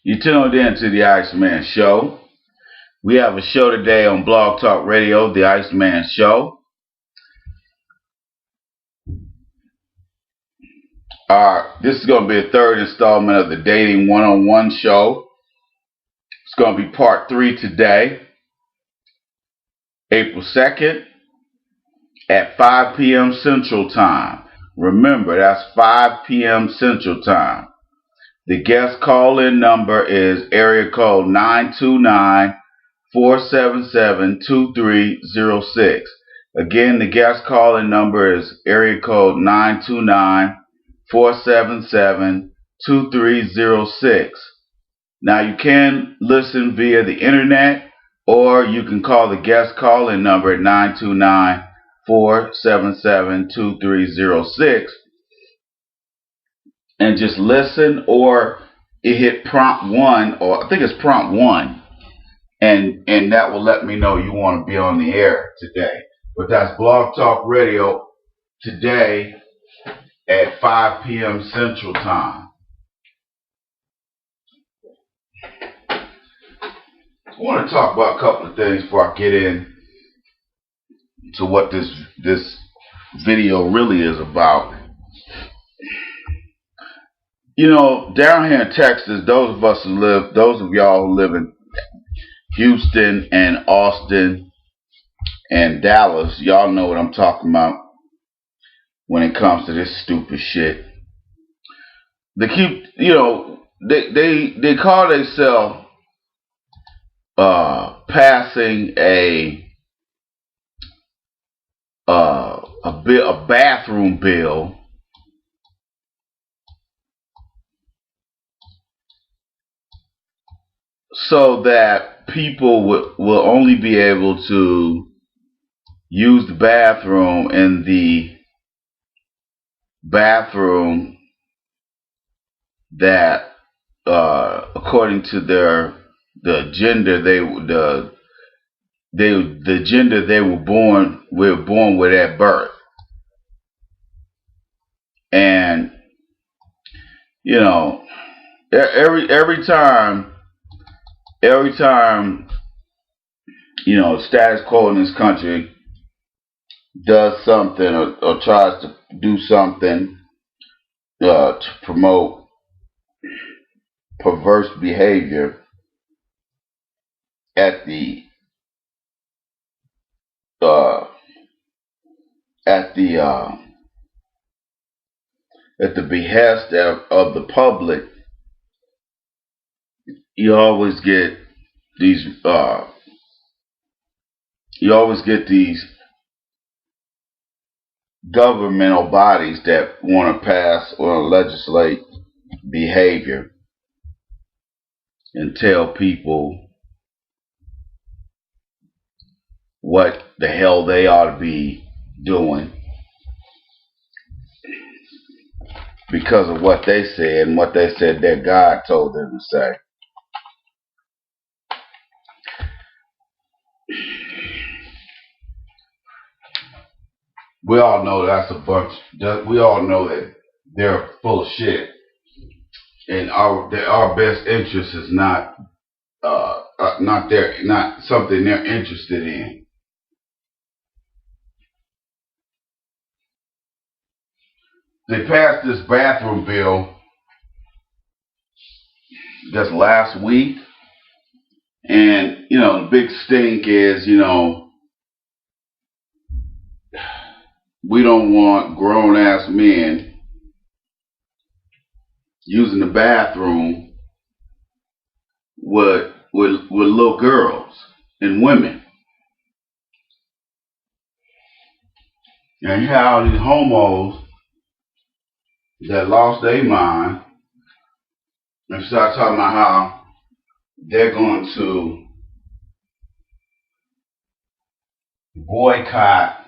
You tuned in to the Iceman Show. We have a show today on Blog Talk Radio, the Iceman Show. This is going to be a third installment of the Dating One-on-One show. It's going to be part 3 today, April 2nd at 5 p.m. Central Time. Remember, that's 5 p.m. Central Time. The guest call-in number is area code 929-477-2306. Again, the guest call-in number is area code 929-477-2306. Now, you can listen via the internet, or you can call the guest call-in number at 929-477-2306 and just listen, or it hit prompt 1, or I think it's prompt 1, and that will let me know you want to be on the air today. But that's Blog Talk Radio today at 5 p.m. Central Time. I want to talk about a couple of things before I get in to what this video really is about. You know, down here in Texas, those of y'all who live in Houston and Austin and Dallas, y'all know what I'm talking about when it comes to this stupid shit. They keep, they call themselves passing a bathroom bill so that people will only be able to use the bathroom in the bathroom that, according to the gender the gender they were born with at birth. And every time status quo in this country does something or tries to do something to promote perverse behavior at the behest of the public, you always get these governmental bodies that want to pass or legislate behavior and tell people what the hell they ought to be doing because of what they said and what they said their God told them to say. We all know we all know that they're full of shit, and our best interest is not something they're interested in. They passed this bathroom bill just last week, and the big stink is we don't want grown-ass men using the bathroom with little girls and women. And you have all these homos that lost their mind and start talking about how they're going to boycott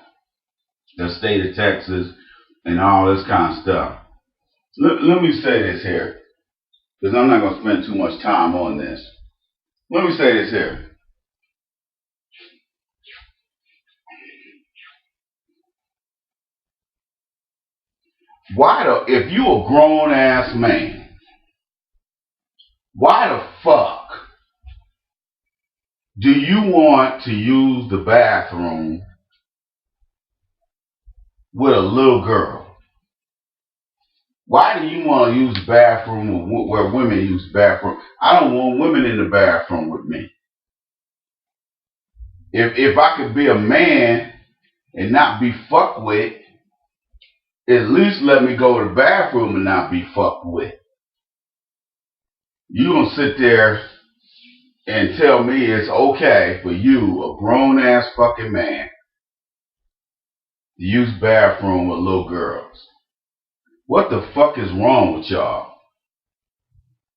the state of Texas and all this kind of stuff. Let me say this here, because I'm not going to spend too much time on this. Let me say this here. If you a grown ass man Why the fuck do you want to use the bathroom with a little girl? Why do you want to use the bathroom where women use the bathroom? I don't want women in the bathroom with me. If I could be a man and not be fucked with, at least let me go to the bathroom and not be fucked with. You gonna sit there and tell me it's okay for you, a grown ass fucking man, to use the bathroom with little girls? What the fuck is wrong with y'all?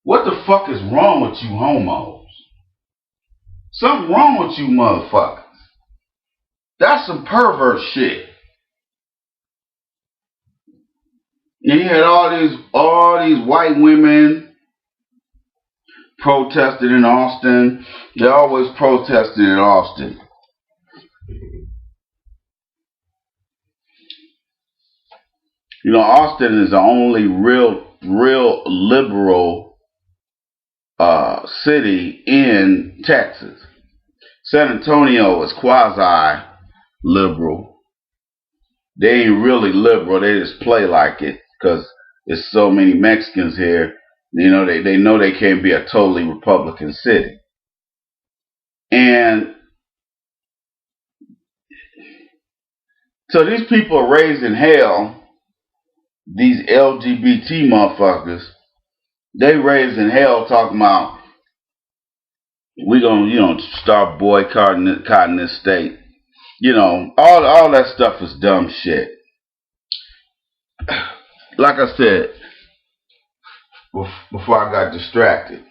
What the fuck is wrong with you homos? Something wrong with you motherfuckers. That's some pervert shit. You had all these white women protesting in Austin. They always protested in Austin. You know, Austin is the only real liberal city in Texas. San Antonio is quasi liberal. They ain't really liberal. They just play like it because there's so many Mexicans here. You know, they know they can't be a totally Republican city. And so these people are raising hell. These LGBT motherfuckers, they raising hell talking about we gonna, start boycotting this state. You know, all that stuff is dumb shit. Like I said, before I got distracted,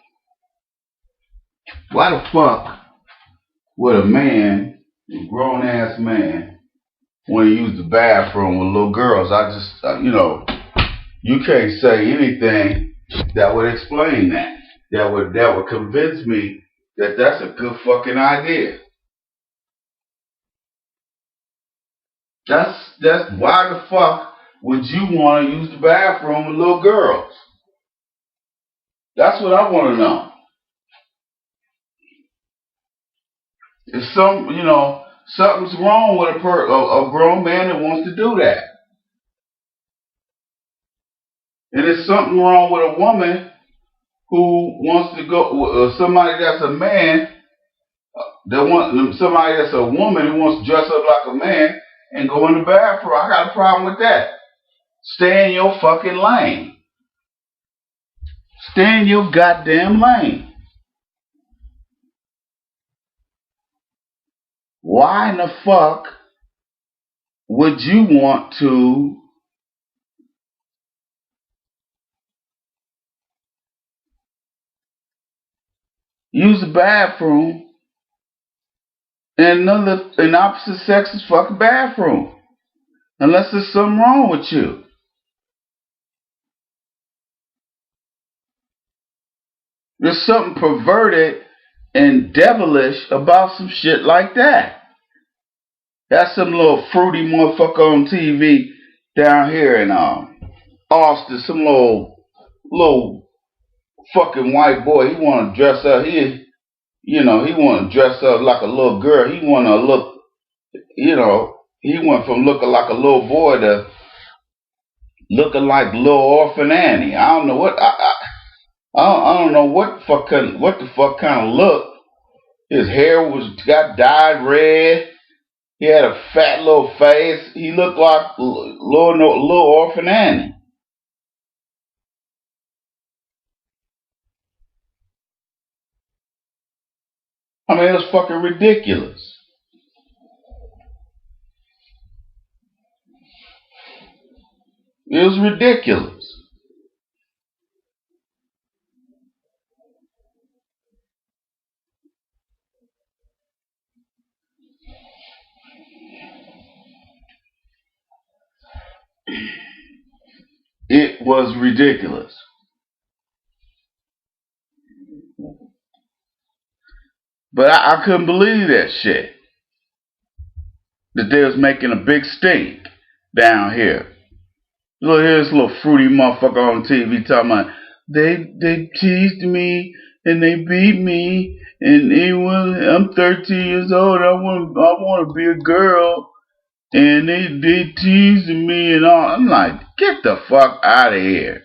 why the fuck would a man, a grown ass man, want to use the bathroom with little girls? I just, you can't say anything that would explain that. That would convince me that that's a good fucking idea. That's why the fuck would you want to use the bathroom with little girls? That's what I want to know. If something's wrong with a grown man that wants to do that. And there's something wrong with a woman who wants to go, somebody that's a man, somebody that's a woman who wants to dress up like a man and go in the bathroom. I got a problem with that. Stay in your fucking lane. Stay in your goddamn lane. Why in the fuck would you want to use the bathroom in an opposite sex's fucking bathroom? Unless there's something wrong with you. There's something perverted and devilish about some shit like that. That's some little fruity motherfucker on TV down here in Austin. Some little fucking white boy. He want to dress up. He want to dress up like a little girl. He want to look. He went from looking like a little boy to looking like little orphan Annie. I don't know what. I don't know what the fuck kind of look. His hair got dyed red. He had a fat little face. He looked like little orphan Annie. I mean, it was fucking ridiculous. It was ridiculous. It was ridiculous. But I couldn't believe that shit. That they was making a big stink down here. Look, here's this little fruity motherfucker on TV talking about they teased me and they beat me, and I'm 13 years old. I want to be a girl, and they teasing me and all. I'm like, get the fuck out of here.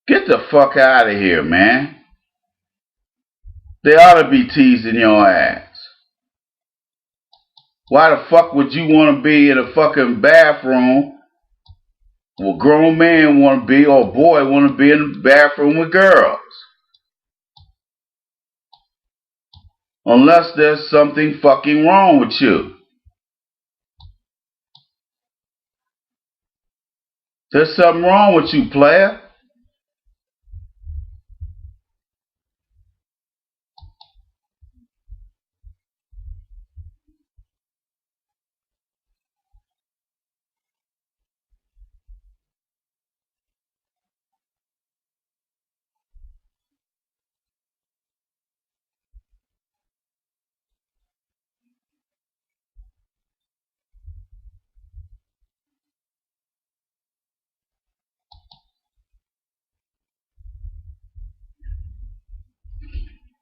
Get the fuck out of here, man. They ought to be teasing your ass. Why the fuck would you want to be in a fucking bathroom? Well, grown man want to be, or boy want to be in the bathroom with girls. Unless there's something fucking wrong with you. There's something wrong with you, player.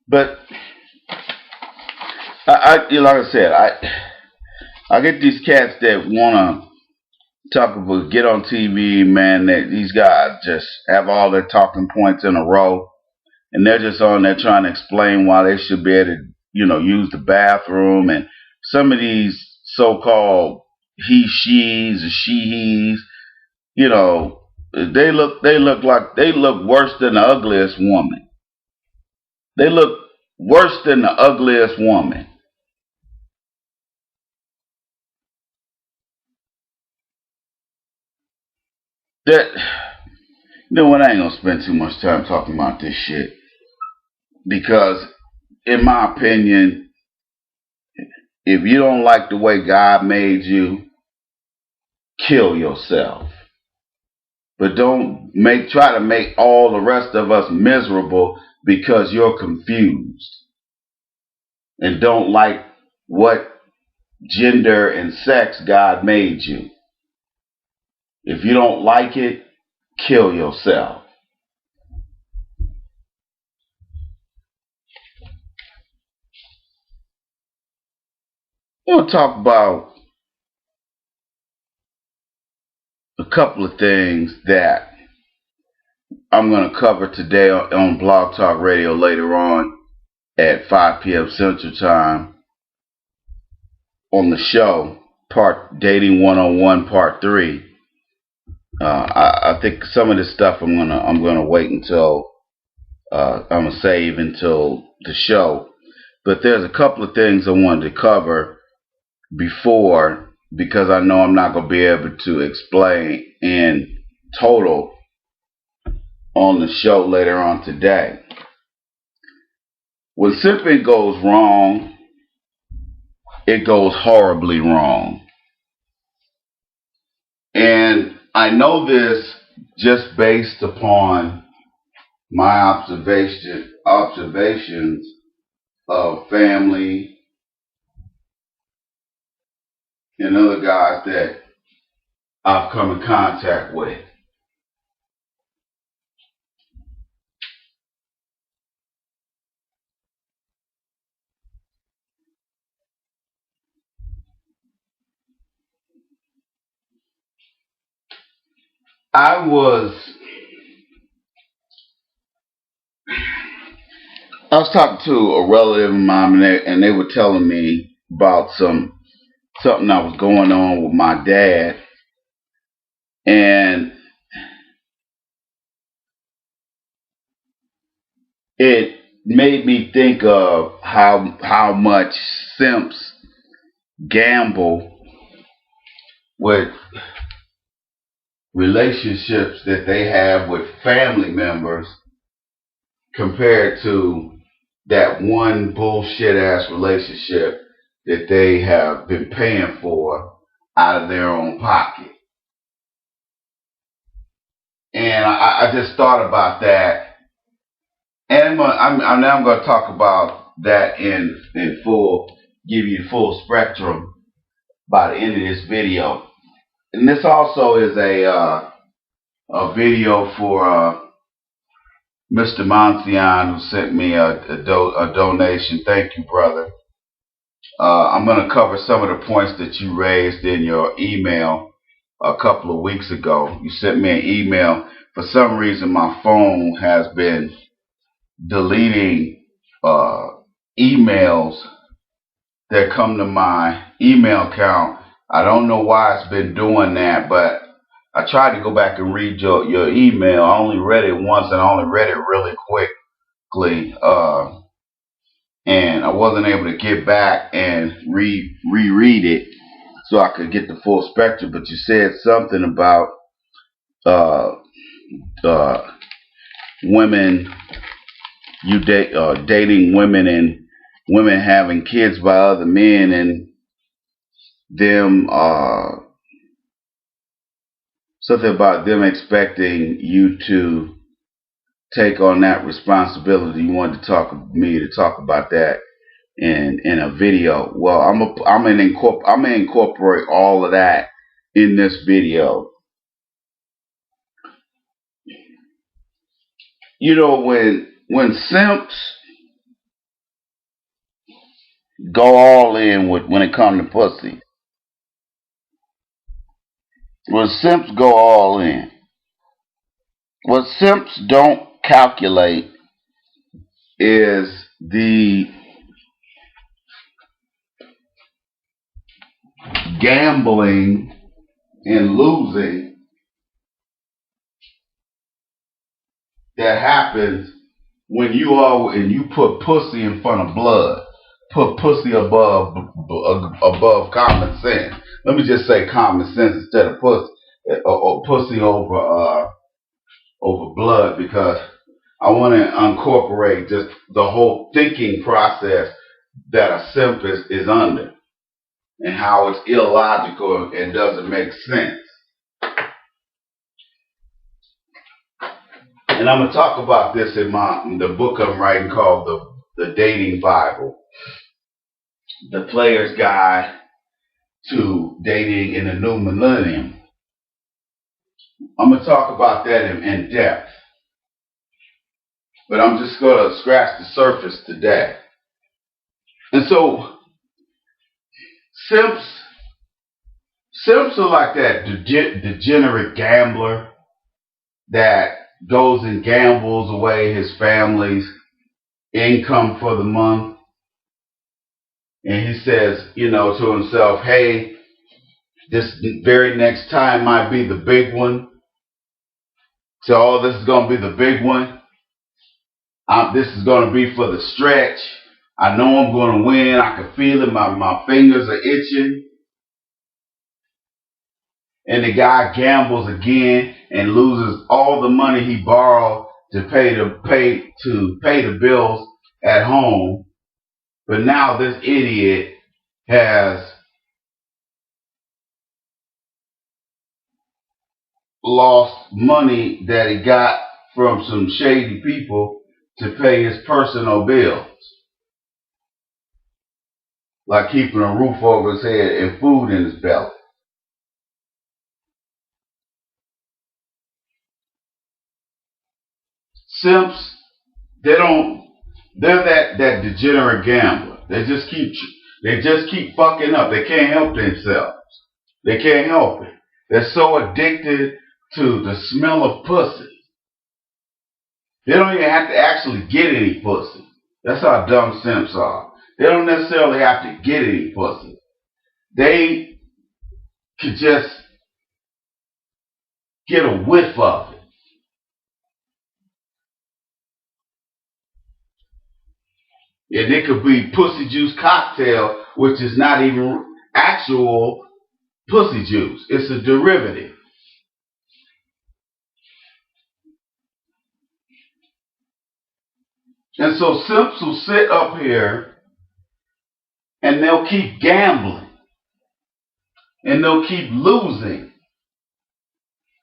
But like I said, I get these cats that wanna talk about get on TV, man. That these guys just have all their talking points in a row, and they're just on there trying to explain why they should be able to, use the bathroom. And some of these so-called he/she's or she/he's, they look worse than the ugliest woman. They look worse than the ugliest woman. That what? I ain't gonna spend too much time talking about this shit because, in my opinion, if you don't like the way God made you, kill yourself. But don't try to make all the rest of us miserable because you're confused and don't like what gender and sex God made you. If you don't like it, kill yourself. I want to talk about a couple of things that I'm going to cover today on Blog Talk Radio later on at 5 p.m. Central Time on the show, Dating 101 Part 3. I think some of this stuff I'm gonna wait until I'm gonna save until the show. But there's a couple of things I wanted to cover before, because I know I'm not gonna be able to explain in total on the show later on today. When SIMPin goes wrong, it goes horribly wrong. And I know this just based upon my observations of family and other guys that I've come in contact with. I was talking to a relative of mine, and they were telling me about something that was going on with my dad, and it made me think of how much simps gamble with relationships that they have with family members compared to that one bullshit ass relationship that they have been paying for out of their own pocket. And I just thought about that, and I'm going to talk about that in full, give you the full spectrum by the end of this video. And this also is a video for Mr. Monsian, who sent me a donation. Thank you, brother. I'm going to cover some of the points that you raised in your email a couple of weeks ago. You sent me an email. For some reason, my phone has been deleting emails that come to my email account. I don't know why it's been doing that, but I tried to go back and read your email. I only read it once, and I only read it really quickly. And I wasn't able to get back and reread it so I could get the full spectrum. But you said something about uh, uh, women, dating women and women having kids by other men, and them something about them expecting you to take on that responsibility. You wanted me to talk about that in a video. Well, I'm gonna incorporate all of that in this video. You know, when simps go all in when it comes to pussy, when simps go all in, what simps don't calculate is the gambling and losing that happens when you put pussy in front of blood, put pussy above common sense. Let me just say common sense instead of pussy, or pussy over blood, because I want to incorporate just the whole thinking process that a simp is under, and how it's illogical and doesn't make sense. And I'm going to talk about this in the book I'm writing called the Dating Bible, the Player's Guide to Dating in the New Millennium. I'm going to talk about that in depth, but I'm just going to scratch the surface today. And so simps are like that degenerate gambler that goes and gambles away his family's income for the month. And he says, to himself, hey, this very next time might be the big one. So, this is going to be the big one. This is going to be for the stretch. I know I'm going to win. I can feel it. My fingers are itching. And the guy gambles again and loses all the money he borrowed to pay the bills at home. But now this idiot has lost money that he got from some shady people to pay his personal bills, like keeping a roof over his head and food in his belly. Simps, they're that degenerate gambler. They just keep fucking up. They can't help themselves. They can't help it. They're so addicted to the smell of pussy. They don't even have to actually get any pussy. That's how dumb simps are. They don't necessarily have to get any pussy. They could just get a whiff of it. And it could be pussy juice cocktail, which is not even actual pussy juice. It's a derivative. And so simps will sit up here and they'll keep gambling and they'll keep losing.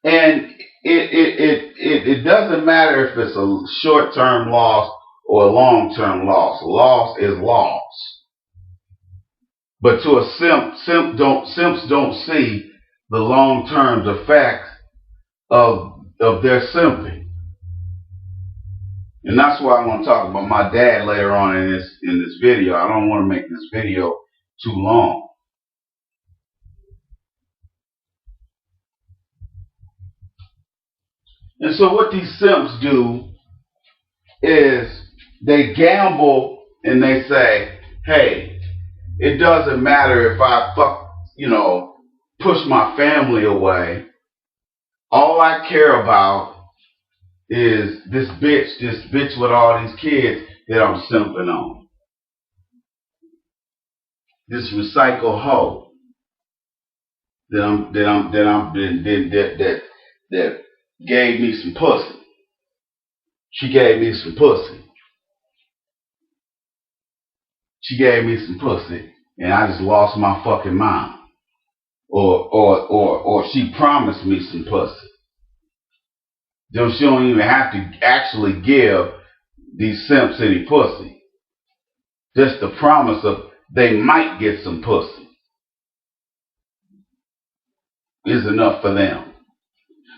And it doesn't matter if it's a short-term loss or a long-term loss. Loss is loss. But to a simps don't see the long-term effects of their simping. And that's why I want to talk about my dad later on in this video. I don't want to make this video too long. And so what these simps do is they gamble and they say, hey, it doesn't matter if I push my family away. All I care about is this bitch with all these kids that I'm simping on. This recycle hoe that gave me some pussy. She gave me some pussy. She gave me some pussy, and I just lost my fucking mind. Or she promised me some pussy. Then she don't even have to actually give these simps any pussy. Just the promise of they might get some pussy is enough for them.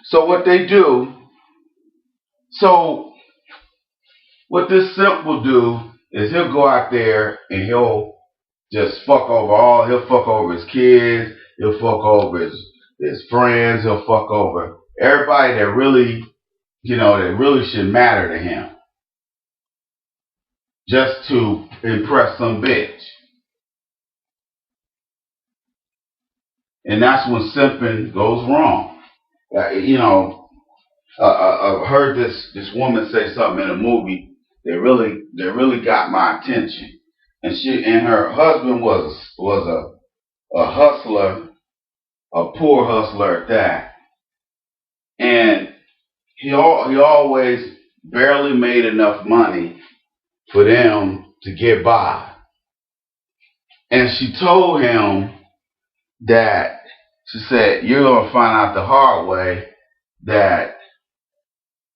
So what they do, what this simp will do is he'll go out there and he'll just fuck over his kids, he'll fuck over his friends, he'll fuck over everybody that really, that really should matter to him. Just to impress some bitch. And that's when simping goes wrong. I've heard this woman say something in a movie that really got my attention. And her husband was a hustler, a poor hustler at that. And he always barely made enough money for them to get by. And she told him that, she said, you're going to find out the hard way that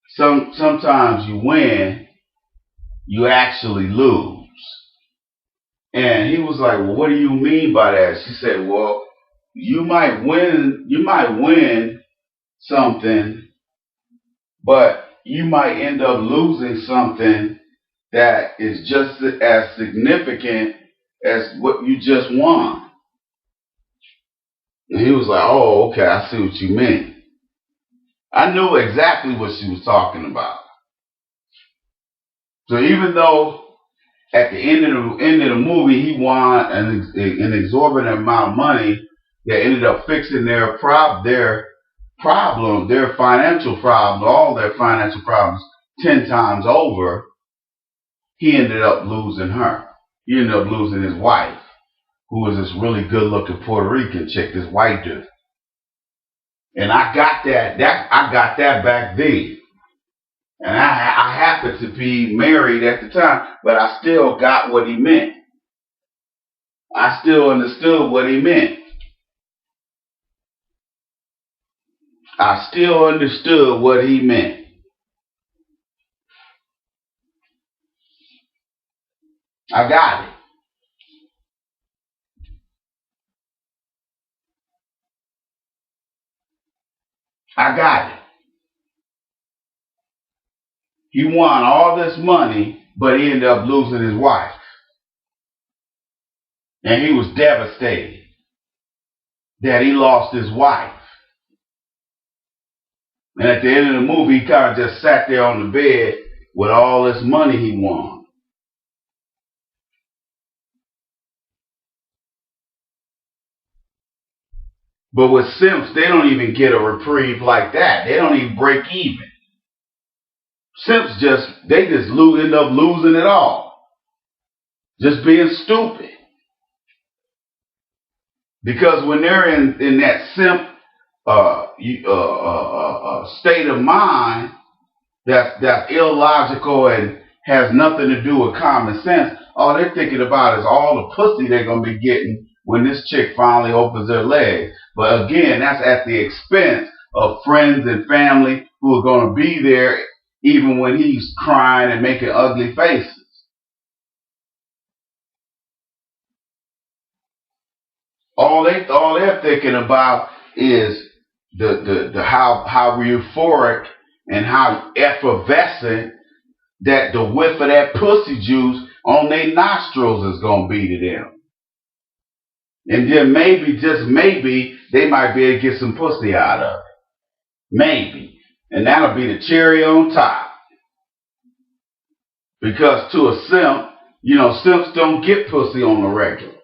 sometimes you win, you actually lose. And he was like, well, what do you mean by that? She said, well, you might win something, but you might end up losing something that is just as significant as what you just won. And he was like, oh, okay, I see what you mean. I knew exactly what she was talking about. So even though at the end of the movie he won an exorbitant amount of money that ended up fixing their financial problems, all their financial problems 10 times over, he ended up losing her. He ended up losing his wife, who was this really good-looking Puerto Rican chick, this white dude. And I got that back then. And I happened to be married at the time, but I still got what he meant. I still understood what he meant. I still understood what he meant. I got it. I got it. He won all this money, but he ended up losing his wife. And he was devastated that he lost his wife. And at the end of the movie, he kind of just sat there on the bed with all this money he won. But with simps, they don't even get a reprieve like that. They don't even break even. Simps just end up losing it all. Just being stupid. Because when they're in that simp state of mind that's illogical and has nothing to do with common sense, all they're thinking about is all the pussy they're going to be getting when this chick finally opens her legs. But again, that's at the expense of friends and family who are going to be there even when he's crying and making ugly faces. All they're thinking about is the how euphoric and how effervescent that the whiff of that pussy juice on their nostrils is gonna be to them. And then maybe, just maybe, they might be able to get some pussy out of it. Maybe. And that'll be the cherry on top. Because to a simp, simps don't get pussy on the regular.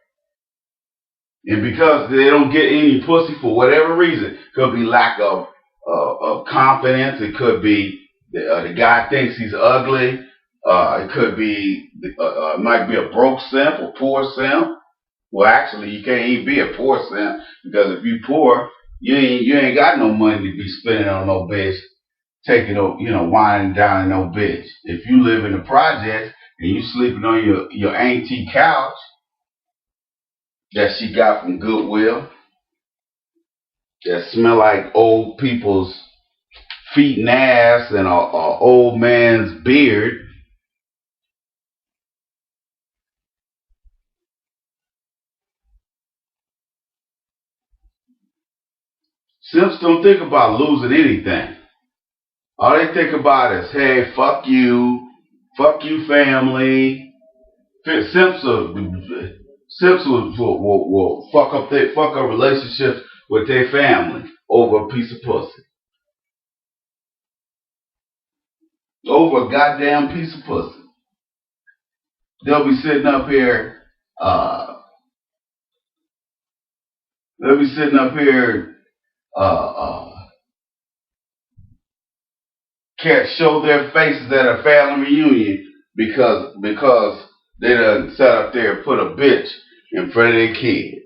And because they don't get any pussy for whatever reason, could be lack of confidence, it could be the guy thinks he's ugly, it could be, might be a broke simp or poor simp. Well, actually, you can't even be a poor simp, because if you poor, you ain't got no money to be spending on no bitch, taking winding down no bitch. If you live in the projects and you sleeping on your auntie couch that she got from Goodwill, that smell like old people's feet and ass and a old man's beard. Simps don't think about losing anything. All they think about is, hey, fuck you family. Simps will fuck up relationships with their family over a piece of pussy. Over a goddamn piece of pussy. They'll be sitting up here, can't show their faces at a family reunion because they done sat up there and put a bitch in front of their kids.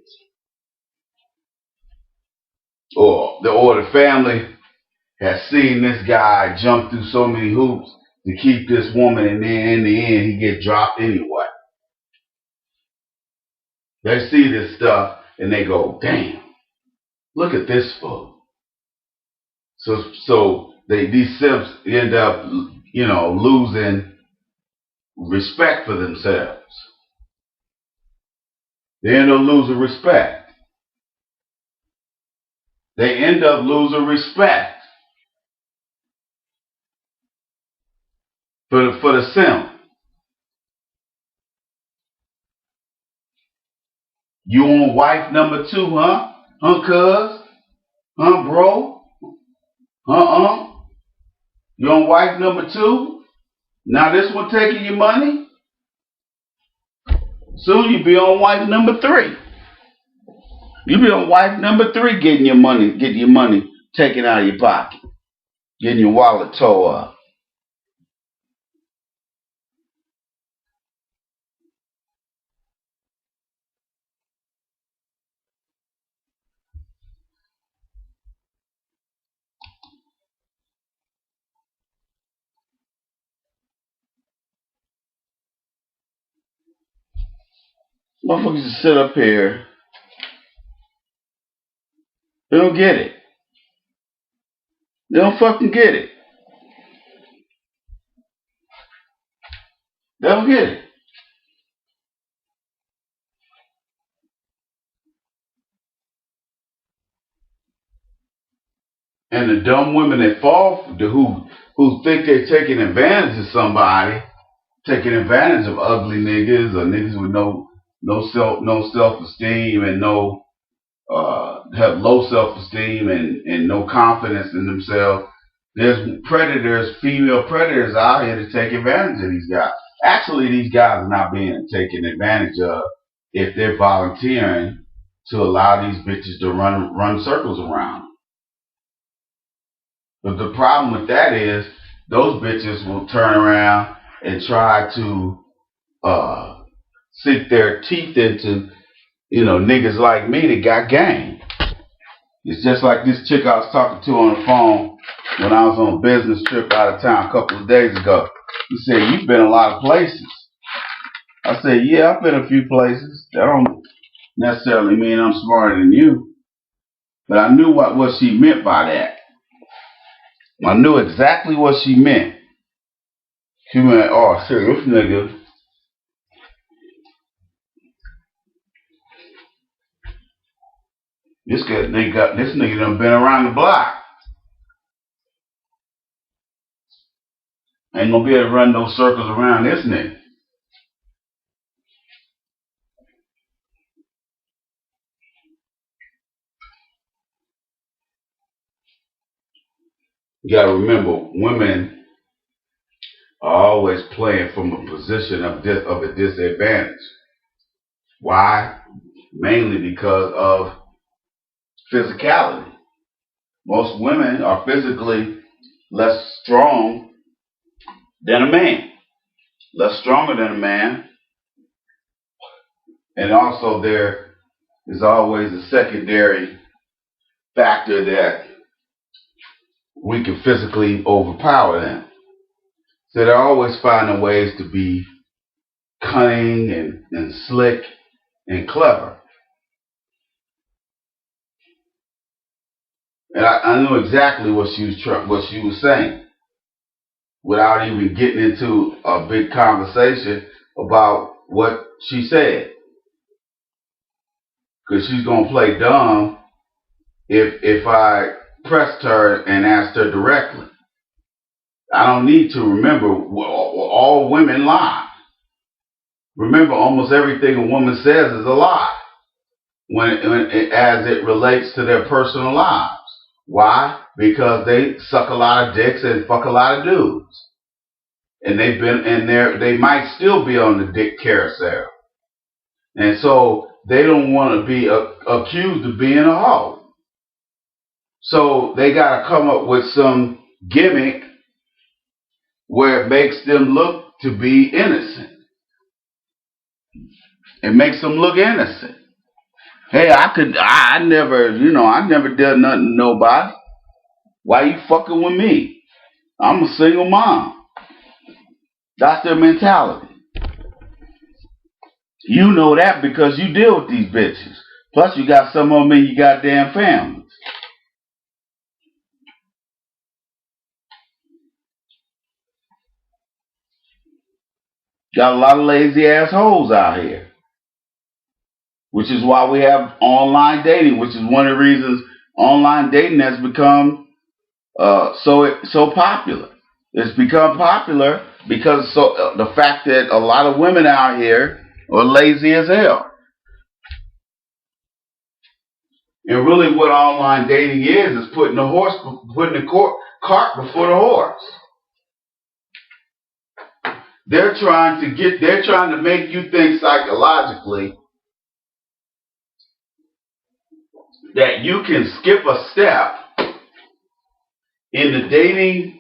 Or the family has seen this guy jump through so many hoops to keep this woman, and then in the end he get dropped anyway. They see this stuff and they go, damn, look at this fool. So these simps end up, losing respect for themselves. They end up losing respect. They end up losing respect for the simp. You on wife number 2, huh? Huh, cuz? Huh, bro? You on wife number 2? Now this one taking your money? Soon you be on wife number 3. You be on wife number 3 getting your money taken out of your pocket. Getting your wallet tore up. Motherfuckers just sit up here. They don't get it. They don't fucking get it. They don't get it. And the dumb women that fall, who think they're taking advantage of somebody, taking advantage of ugly niggas or niggas with no self-esteem and have low self-esteem and no confidence in themselves. There's female predators out here to take advantage of these guys. Actually, these guys are not being taken advantage of if they're volunteering to allow these bitches to run circles around them. But the problem with that is those bitches will turn around and try to sink their teeth into, niggas like me that got game. It's just like this chick I was talking to on the phone when I was on a business trip out of town a couple of days ago. He said, you've been a lot of places. I said, yeah, I've been a few places. That don't necessarily mean I'm smarter than you. But I knew what she meant by that. I knew exactly what she meant. She went, oh, shit, this nigga. This nigga done been around the block. Ain't gonna be able to run no circles around this nigga. You gotta remember, women are always playing from a position of a disadvantage. Why? Mainly because of physicality. Most women are physically less strong than a man, less stronger than a man, and also there is always a secondary factor that we can physically overpower them. So they're always finding ways to be cunning and slick and clever. And I knew exactly what she was saying without even getting into a big conversation about what she said. Because she's going to play dumb if I pressed her and asked her directly. I don't need to remember all women lie. Remember, almost everything a woman says is a lie as it relates to their personal lives. Why? Because they suck a lot of dicks and fuck a lot of dudes, and they might still be on the dick carousel, and so they don't want to be accused of being a hoe. So they got to come up with some gimmick where it makes them look to be innocent. It makes them look innocent. Hey, I never did nothing to nobody. Why you fucking with me? I'm a single mom. That's their mentality. You know that because you deal with these bitches. Plus you got some of them in your goddamn families. Got a lot of lazy assholes out here. Which is why we have online dating, which is one of the reasons online dating has become so popular. It's become popular because the fact that a lot of women out here are lazy as hell. And really what online dating is putting the cart before the horse. They're trying to make you think psychologically that you can skip a step in the dating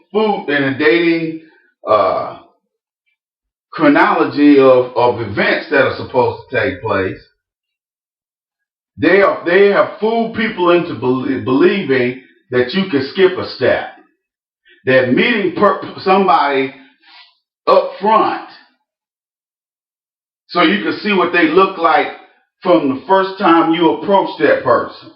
chronology of events that are supposed to take place. They have fooled people into believing that you can skip a step. That meeting somebody up front so you can see what they look like from the first time you approach that person.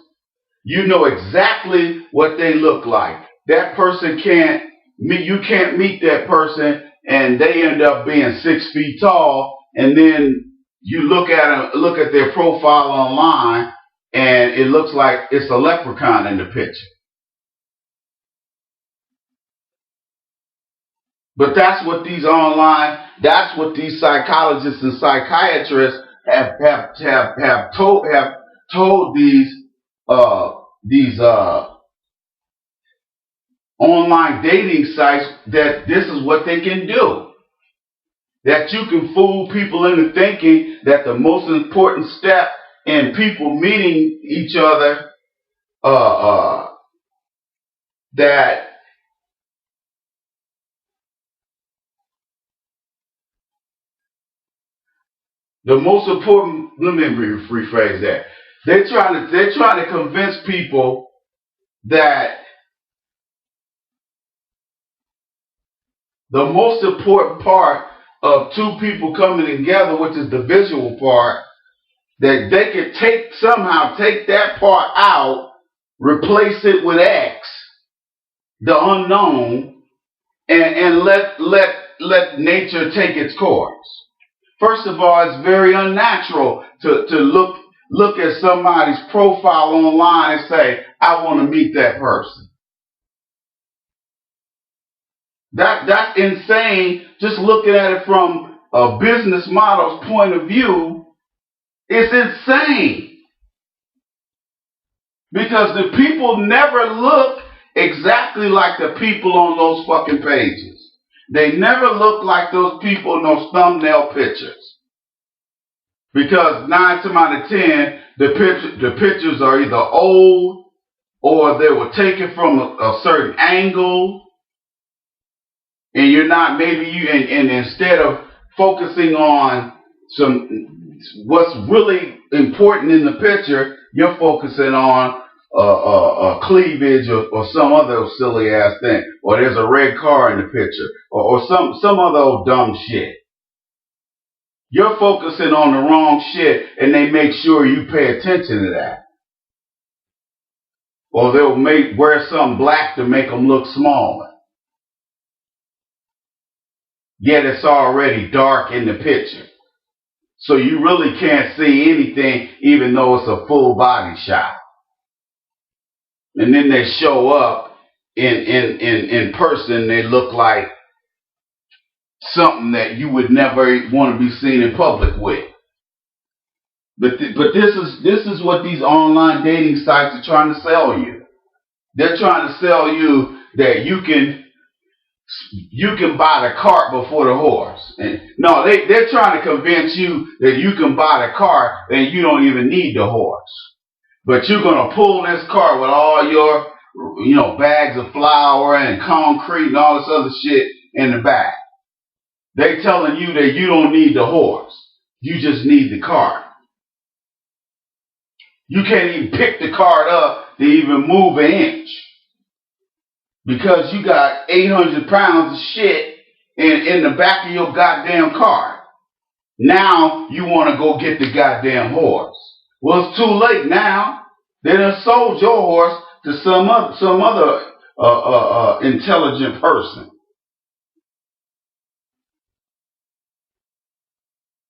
You know exactly what they look like. That person you can't meet that person and they end up being 6 feet tall, and then you look at their profile online and it looks like it's a leprechaun in the picture. But that's what these psychologists and psychiatrists have told these online dating sites that this is what they can do. That you can fool people into thinking that the most important step in people meeting each other, that the most important, let me rephrase that. They're trying to convince people that the most important part of two people coming together, which is the visual part, that they could somehow take that part out, replace it with X, the unknown, and let nature take its course. First of all, it's very unnatural to look at somebody's profile online and say, I want to meet that person. That's insane. Just looking at it from a business model's point of view, it's insane. Because the people never look exactly like the people on those fucking pages. They never look like those people in those thumbnail pictures. Because 9 times out of 10, the pictures are either old or they were taken from a certain angle. And you're not, maybe you, and instead of focusing on what's really important in the picture, you're focusing on cleavage or some other silly ass thing, or there's a red car in the picture, or some other old dumb shit. You're focusing on the wrong shit, and they make sure you pay attention to that. Or they'll wear something black to make them look smaller. Yet it's already dark in the picture. So you really can't see anything even though it's a full body shot. And then they show up in person, they look like something that you would never want to be seen in public with. But this is what these online dating sites are trying to sell you. They're trying to sell you that you can buy the cart before the horse. And no, they're trying to convince you that you can buy the cart and you don't even need the horse. But you're going to pull this cart with all your, bags of flour and concrete and all this other shit in the back. They telling you that you don't need the horse. You just need the cart. You can't even pick the cart up to even move an inch. Because you got 800 pounds of shit in the back of your goddamn cart. Now you want to go get the goddamn horse. Well, it's too late now. They done sold your horse to some other intelligent person.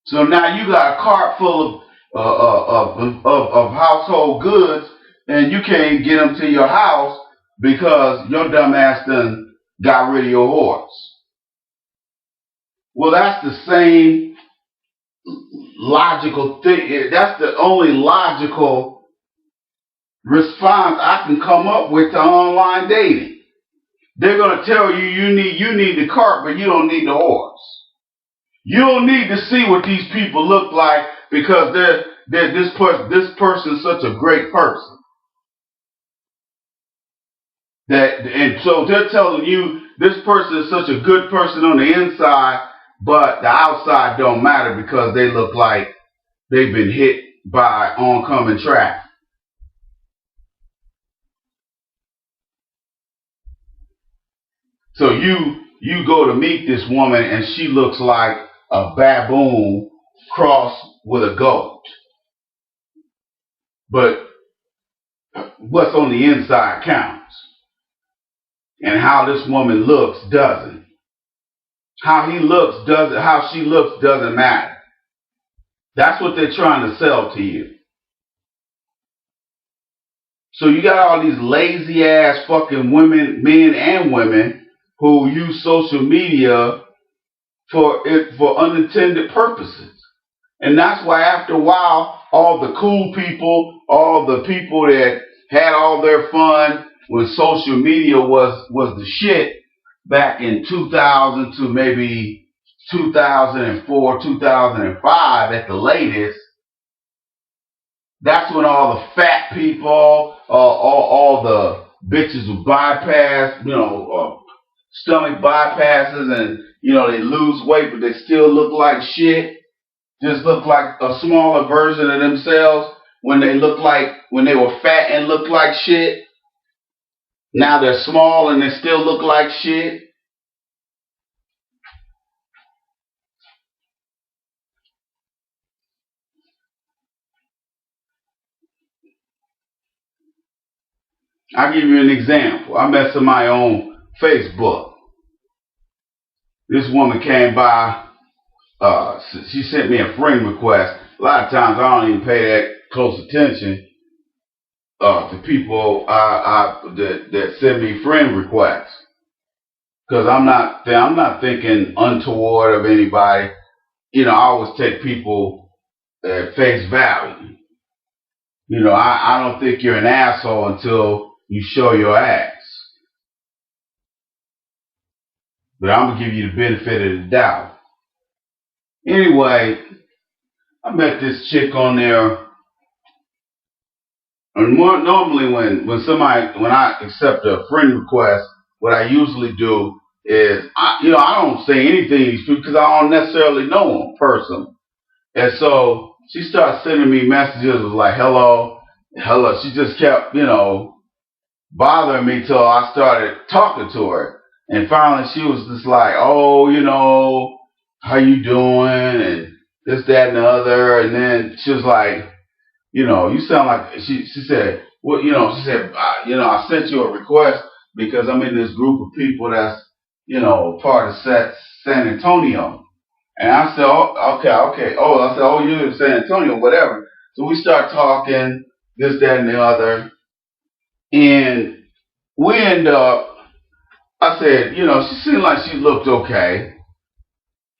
So now you got a cart full of household goods, and you can't get them to your house because your dumb ass done got rid of your horse. Well, that's the same logical thing. That's the only logical response I can come up with to online dating. They're going to tell you you need the cart, but you don't need the horse. You don't need to see what these people look like because this person's such a great person. And so they're telling you this person is such a good person on the inside, but the outside don't matter because they look like they've been hit by oncoming traffic. So you go to meet this woman and she looks like a baboon crossed with a goat. But what's on the inside counts. And how this woman looks doesn't. How he looks doesn't. How she looks doesn't matter. That's what they're trying to sell to you. So you got all these lazy ass fucking women, men and women, who use social media for unintended purposes. And that's why after a while, all the cool people, all the people that had all their fun when social media was the shit back in 2000 to maybe 2004, 2005 at the latest, that's when all the fat people, all the bitches who bypass, stomach bypasses, and they lose weight but they still look like shit, just look like a smaller version of themselves when they were fat and looked like shit. Now they're small and they still look like shit. I'll give you an example. I met somebody on Facebook. This woman came by. She sent me a friend request. A lot of times I don't even pay that close attention to people that send me friend requests. because I'm not thinking untoward of anybody. You know, I always take people at face value. You know, I don't think you're an asshole until you show your ass. But I'm gonna give you the benefit of the doubt. Anyway, I met this chick on there, and more normally when I accept a friend request, what I usually do is I don't say anything to these people because I don't necessarily know them personally. And so she started sending me messages was like, hello, hello. She just kept, bothering me till I started talking to her. And finally she was just like, oh, how you doing? And this, that, and the other. And then she was like, you sound like, she said, well, she said, I sent you a request because I'm in this group of people that's, part of San Antonio. And I said, oh, okay. Oh, I said, oh, you're in San Antonio, whatever. So we start talking, this, that, and the other. And we end up, I said, she seemed like she looked okay.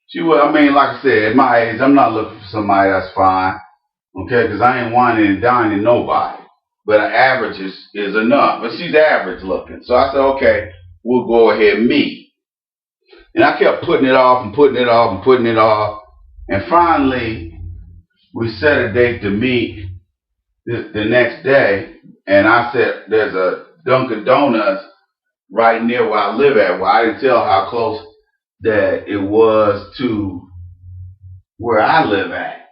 She was, like I said, at my age, I'm not looking for somebody that's fine, okay, because I ain't whining and dining nobody. But an average is enough. But she's average looking. So I said, okay, we'll go ahead and meet. And I kept putting it off and putting it off and putting it off. And finally, we set a date to meet the next day. And I said, there's a Dunkin' Donuts right near where I live at. Well, I didn't tell how close that it was to where I live at.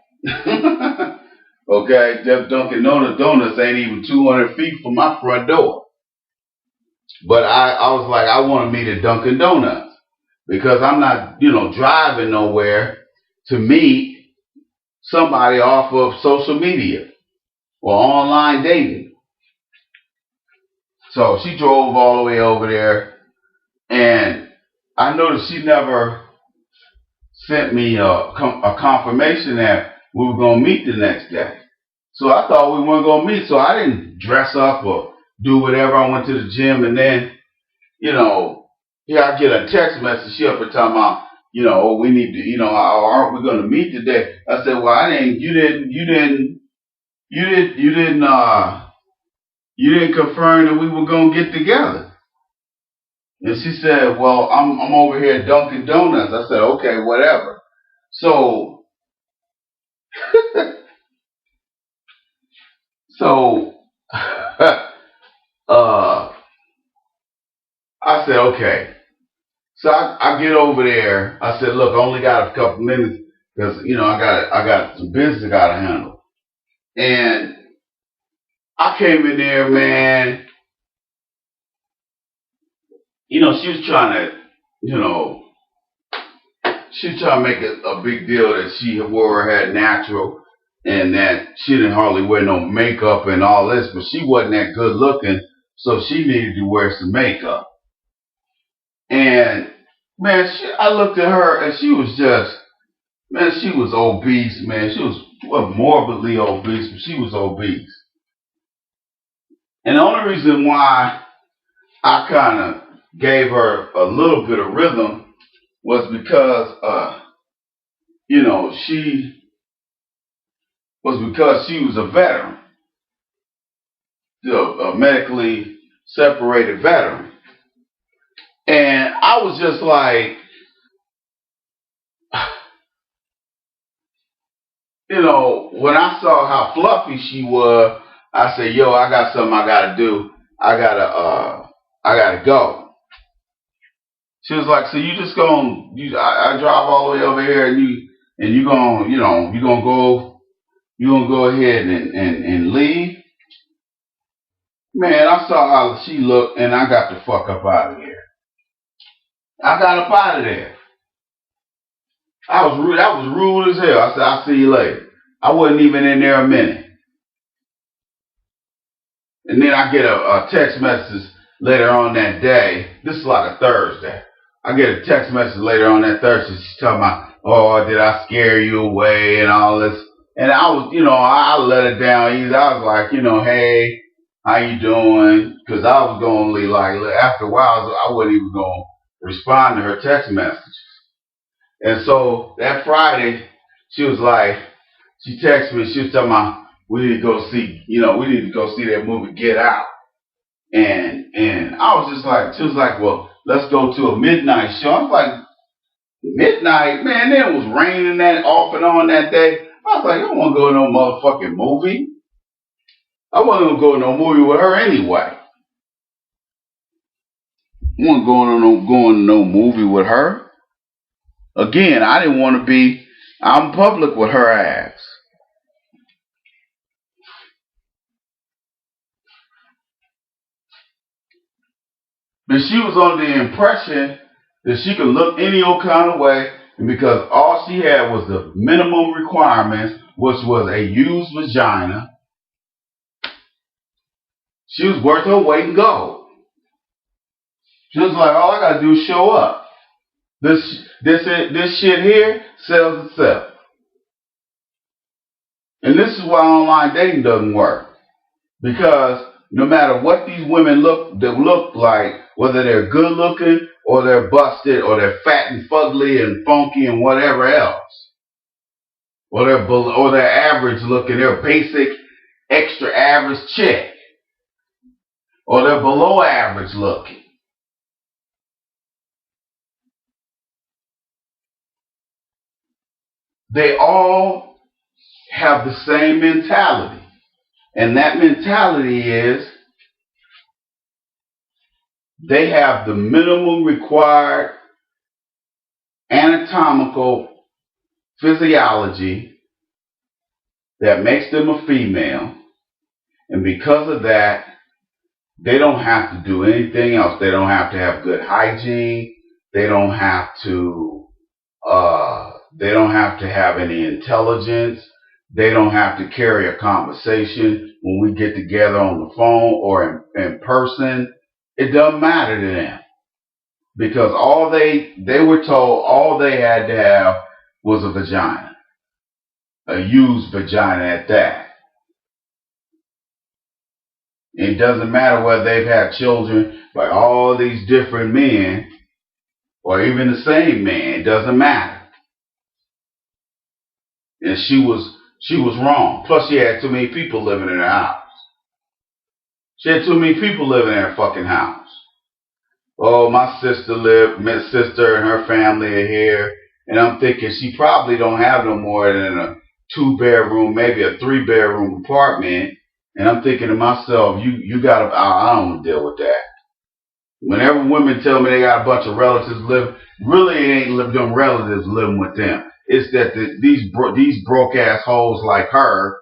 Okay, that Dunkin' Donuts ain't even 200 feet from my front door. But I was like, I want to meet at Dunkin' Donuts. Because I'm not, driving nowhere to meet somebody off of social media or online dating. So she drove all the way over there, and I noticed she never sent me a confirmation that we were going to meet the next day. So I thought we weren't going to meet, so I didn't dress up or do whatever. I went to the gym, and then, I get a text message. She up and talking about, oh, we need to, aren't we going to meet today? I said, well, you didn't confirm that we were going to get together. And she said, well, I'm over here at Dunkin' Donuts. I said, okay, whatever. So, I said, okay. So I get over there. I said, look, I only got a couple minutes because, I got some business I got to handle. And I came in there, man. She was trying to, she was trying to make a big deal that she wore her hair natural and that she didn't hardly wear no makeup and all this, but she wasn't that good looking, so she needed to wear some makeup. And man, I looked at her and she was just, man, she was obese, man. She was morbidly obese, but she was obese. And the only reason why I kind of gave her a little bit of rhythm was because, she was a veteran, a medically separated veteran. And I was just like, when I saw how fluffy she was, I said, yo, I got something I gotta do. I gotta go. She was like, so you just I drive all the way over here and you gonna go ahead and leave? Man, I saw how she looked and I got the fuck up out of here. I got up out of there. I was rude as hell. I said, I'll see you later. I wasn't even in there a minute. And then I get a text message later on that day. This is like a Thursday. I get a text message later on that Thursday. She's talking about, oh, did I scare you away and all this. And I was, I let it down easy. I was like, hey, how you doing? Because I was going to leave, like, after a while, I wasn't even going to respond to her text messages. And so that Friday, she was like, she texted me, she was talking about, we need to go see, we need to go see that movie Get Out. And I was just like, she was like, well, let's go to a midnight show. I was like, midnight? Man, it was raining that off and on that day. I was like, I don't want to go to no motherfucking movie. I wasn't going to go to no movie with her anyway. I wasn't going to no movie with her. Again, I didn't want to be out in public with her ass. But she was under the impression that she could look any old kind of way, and because all she had was the minimum requirements, which was a used vagina, she was worth her weight in gold. She was like, all I gotta do is show up. This shit here sells itself. And this is why online dating doesn't work. Because no matter what these women look like, whether they're good looking or they're busted or they're fat and fugly and funky and whatever else, or they're average looking, they're basic, extra average chick, or they're below average looking. They all have the same mentality. And that mentality is they have the minimum required anatomical physiology that makes them a female. And because of that, they don't have to do anything else. They don't have to have good hygiene. They don't have to have any intelligence. They don't have to carry a conversation when we get together on the phone or in person. It doesn't matter to them. Because all they were told all they had to have was a vagina. A used vagina at that. It doesn't matter whether they've had children by all these different men or even the same man. It doesn't matter. And she was wrong. Plus, she had too many people living in her house. She had too many people living in her fucking house. Oh, my sister and her family are here. And I'm thinking she probably don't have no more than a 2-bedroom, maybe a 3-bedroom apartment. And I'm thinking to myself, you gotta, I don't want to deal with that. Whenever women tell me they got a bunch of relatives really it ain't them relatives living with them. It's that these broke ass hoes like her,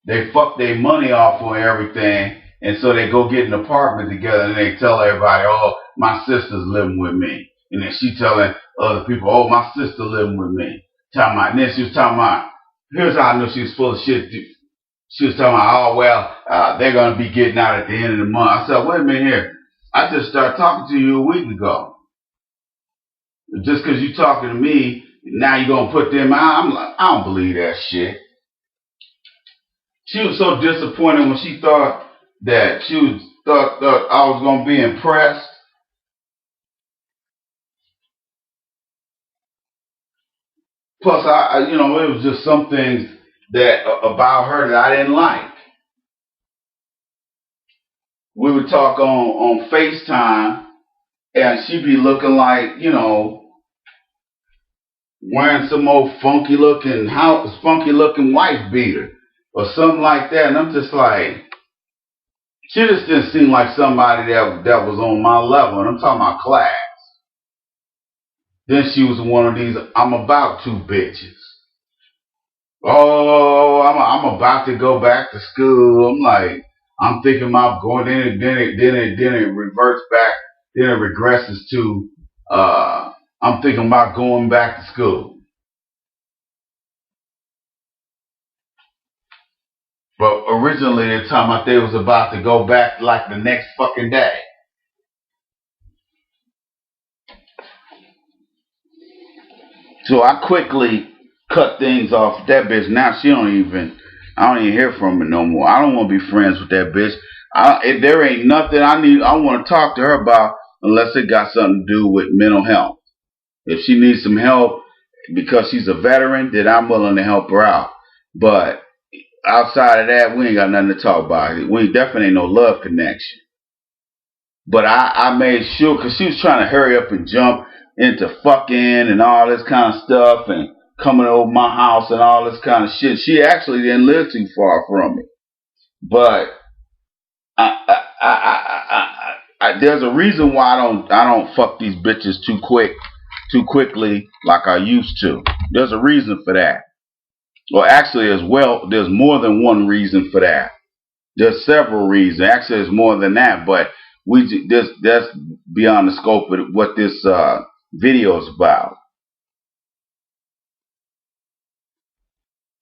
they fuck their money off on everything, and so they go get an apartment together and they tell everybody, oh, my sister's living with me. And then she telling other people, oh, my sister living with me. And then she was talking about, here's how I knew she was full of shit. She was talking about, oh, well, they're going to be getting out at the end of the month. I said, wait a minute here. I just started talking to you a week ago. Just because you're talking to me, now you're going to put them out? I'm like, I don't believe that shit. She was so disappointed when she thought that thought I was going to be impressed. Plus, it was just some things that about her that I didn't like. We would talk on FaceTime, and she'd be looking like, wearing some old funky looking wife beater or something like that. And I'm just like, she just didn't seem like somebody that was on my level. And I'm talking about class. Then she was one of these, I'm about to bitches. Oh, I'm about to go back to school. I'm like, I'm thinking about going, then it reverts back, then it regresses to, I'm thinking about going back to school. But originally they're talking about they was about to go back like the next fucking day. So I quickly cut things off with that bitch. Now I don't even hear from her no more. I don't want to be friends with that bitch. If there ain't nothing I want to talk to her about, unless it got something to do with mental health. If she needs some help because she's a veteran, then I'm willing to help her out. But outside of that, we ain't got nothing to talk about. We definitely ain't no love connection. But I made sure, because she was trying to hurry up and jump into fucking and all this kind of stuff and coming over my house and all this kind of shit. She actually didn't live too far from me. But there's a reason why I don't fuck these bitches too quickly like I used to. There's a reason for that. Well, actually, as well, there's more than one reason for that. There's several reasons. Actually, there's more than that, but that's beyond the scope of what this video is about.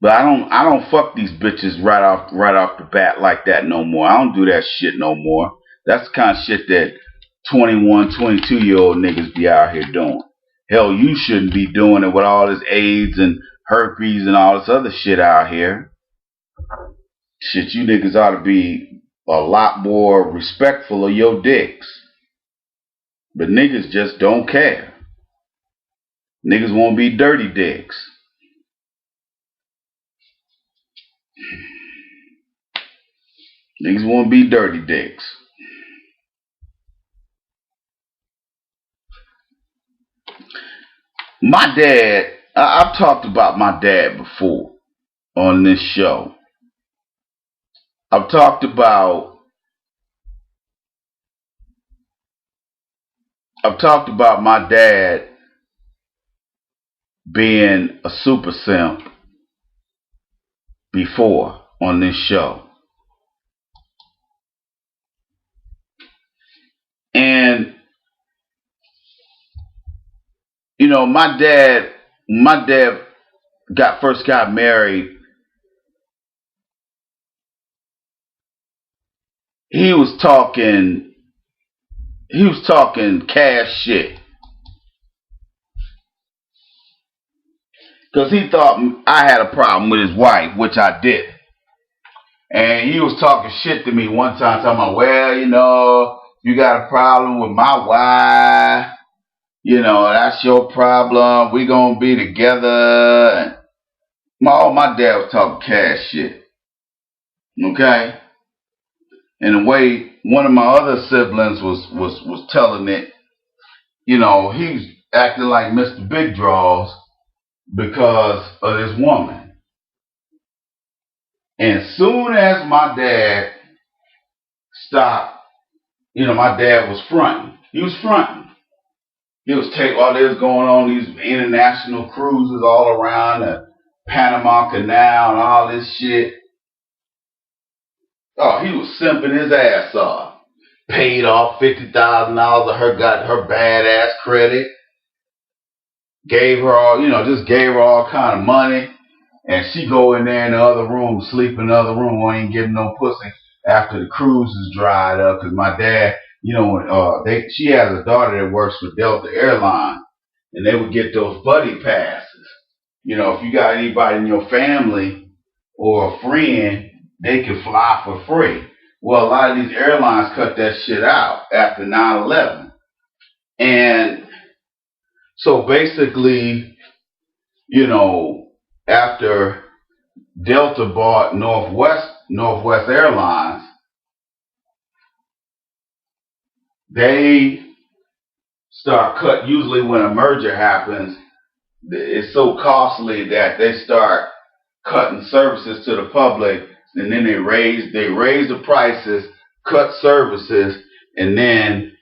But I don't fuck these bitches right off the bat like that no more. I don't do that shit no more. That's the kind of shit that 21, 22-year-old niggas be out here doing. Hell, you shouldn't be doing it with all this AIDS and herpes and all this other shit out here. Shit, you niggas ought to be a lot more respectful of your dicks. But niggas just don't care. Niggas won't be dirty dicks. Niggas won't be dirty dicks. My dad, I've talked about my dad before on this show. I've talked about my dad being a super simp before on this show. And you know, my dad first got married. He was talking cash shit. Because he thought I had a problem with his wife, which I did. And he was talking shit to me one time, talking about, well, you know, you got a problem with my wife. You know, that's your problem. We gonna be together. And my dad was talking cash shit. Okay? And the way one of my other siblings was telling it, you know, he's acting like Mr. Big Draws because of this woman. And soon as my dad stopped, you know, my dad was fronting. He was fronting. He was taking all this going on, these international cruises all around the Panama Canal and all this shit. Oh, he was simping his ass off. Paid off $50,000 of her, got her badass credit. Gave her all, you know, just gave her all kind of money. And she go in there in the other room, sleep in the other room, ain't getting no pussy after the cruise is dried up. Cause my dad, you know, she has a daughter that works for Delta Airlines, and they would get those buddy passes. You know, if you got anybody in your family or a friend, they can fly for free. Well, a lot of these airlines cut that shit out after 9/11. And so basically, you know, after Delta bought Northwest Airlines, they start cut. Usually when a merger happens, it's so costly that they start cutting services to the public, and then they raise the prices, cut services, and then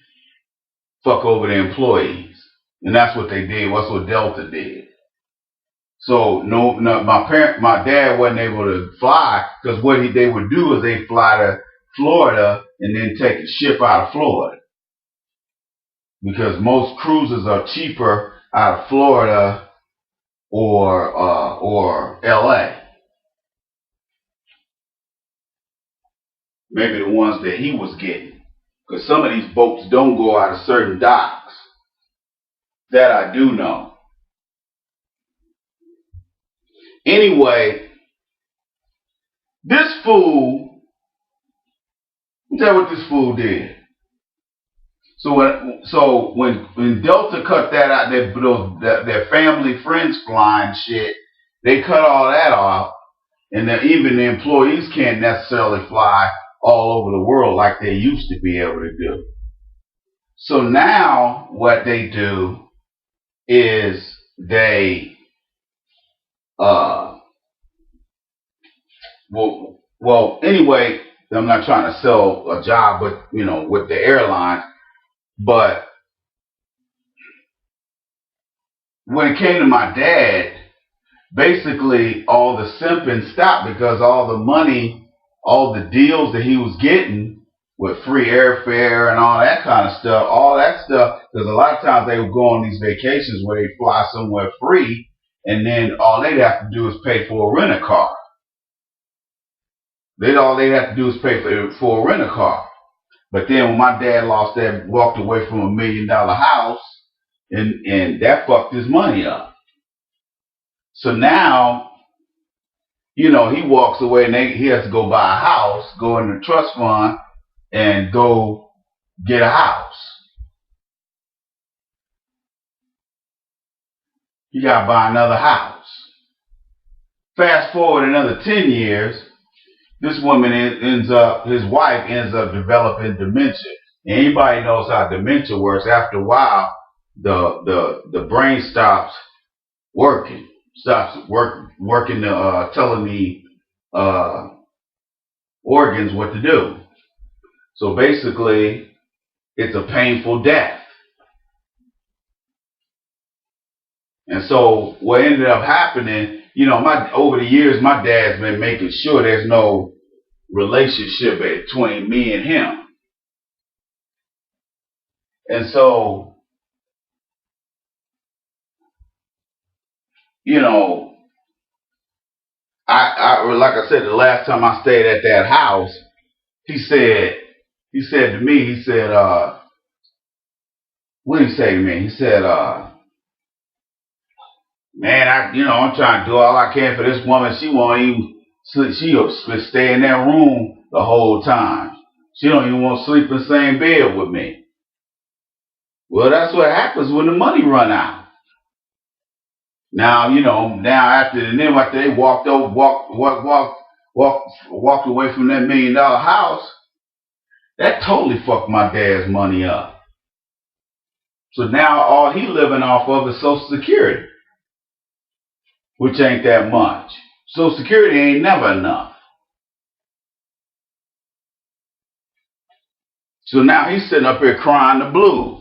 fuck over the employees. And that's what they did. That's what Delta did. So my dad wasn't able to fly, because what they would do is they fly to Florida and then take a ship out of Florida, because most cruises are cheaper out of Florida or LA. Maybe the ones that he was getting, because some of these boats don't go out of certain docks. That I do know. Anyway, this fool, let me tell you what this fool did. So when Delta cut that out, their family friends flying shit, they cut all that off, and then even the employees can't necessarily fly all over the world like they used to be able to do. So now what they do is they anyway, I'm not trying to sell a job with the airlines, but when it came to my dad, basically all the simping stopped because all the money, all the deals that he was getting with free airfare and all that kind of stuff, because a lot of times they would go on these vacations where they fly somewhere free, and then all they'd have to do is pay for a rent-a-car. All they'd have to do is pay for a rent-a-car. But then when my dad walked away from $1 million house, and that fucked his money up. So now, he walks away and he has to go buy a house, go in the trust fund, and go get a house. You gotta buy another house. Fast forward another 10 years, this woman his wife ends up developing dementia. And anybody knows how dementia works. After a while, the brain stops working. Working telling the organs what to do. So basically, it's a painful death. And so what ended up happening, over the years, my dad's been making sure there's no relationship between me and him. And so, I like I said, the last time I stayed at that house, he said to me, what did he say to me? He said, man, I'm trying to do all I can for this woman. She won't even sleep. She'll stay in that room the whole time. She don't even want to sleep in the same bed with me. Well, that's what happens when the money run out. Now, after they walked away from that $1 million house, that totally fucked my dad's money up. So now all he living off of is Social Security, which ain't that much. Social Security ain't never enough. So now he's sitting up here crying the blues.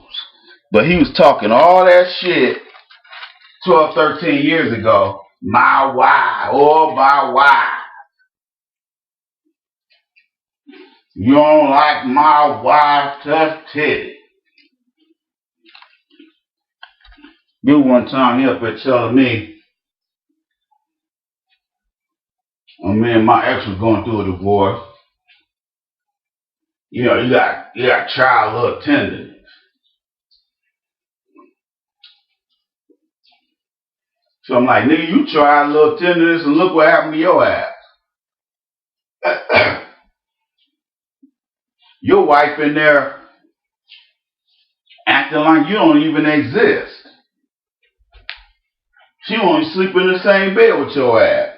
But he was talking all that shit 12, 13 years ago. My wife, oh my wife. You don't like my wife, tough titty. One time he up there telling me, me and my ex was going through a divorce. You got childhood tenderness. So I'm like, nigga, you tried a little tenderness and look what happened to your ass. Your wife in there acting like you don't even exist. She won't sleep in the same bed with your ass.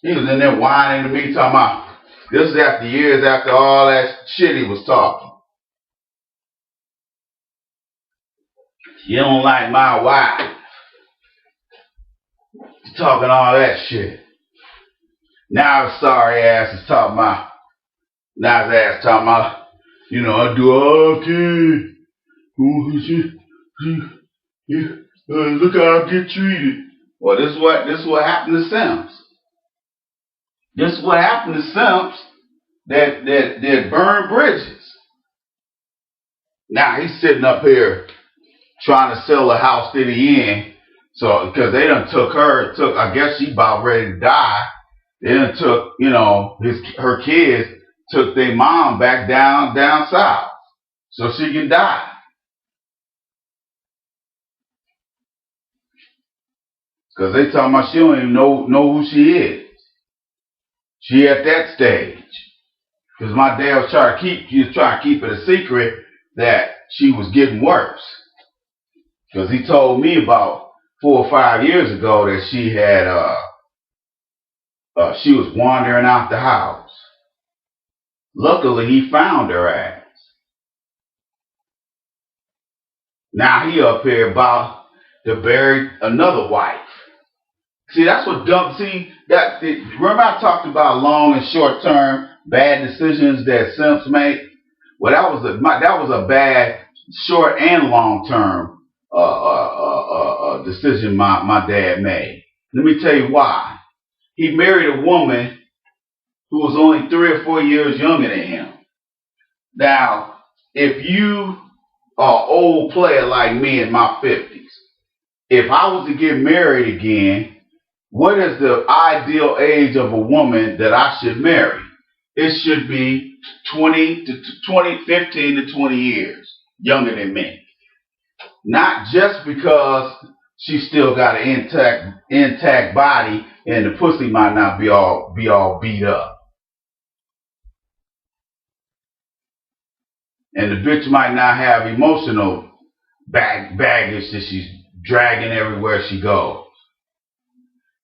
He was in there whining to me, talking about, this is after years after all that shit he was talking. You don't like my wife. He's talking all that shit. Now his sorry ass is talking about, I do all I can. Look how I get treated. Well, this is what happened to Simps. This is what happened to Simps that burned bridges. Now he's sitting up here trying to sell the house that he in. So, because they done I guess she about ready to die. They done took, her kids took their mom back down south so she can die. Because they talking about she don't even know who she is. She at that stage. Because my dad was trying to keep it a secret that she was getting worse. Because he told me about 4 or 5 years ago that she was wandering out the house. Luckily, he found her ass. Now he up here about to bury another wife. See, that's what dumb. See, remember I talked about long and short term bad decisions that simps make. Well, that was a bad short and long term decision my dad made. Let me tell you why. He married a woman who was only 3 or 4 years younger than him. Now, if you are an old player like me in my 50s, if I was to get married again, what is the ideal age of a woman that I should marry? It should be 15 to 20 years younger than me. Not just because she still got an intact body and the pussy might not be all beat up. And the bitch might not have emotional baggage that she's dragging everywhere she goes.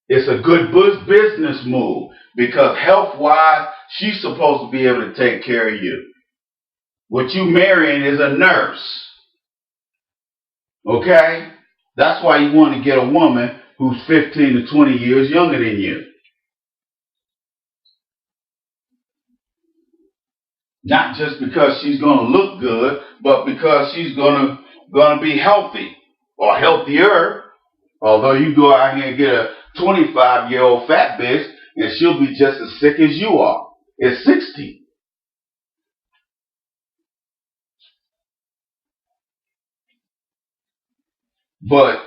It's a good business move because health-wise, she's supposed to be able to take care of you. What you marrying is a nurse. Okay? That's why you want to get a woman who's 15 to 20 years younger than you. Not just because she's going to look good, but because she's going to be healthy or healthier. Although you go out here and get a 25-year-old fat bitch and she'll be just as sick as you are at 60. But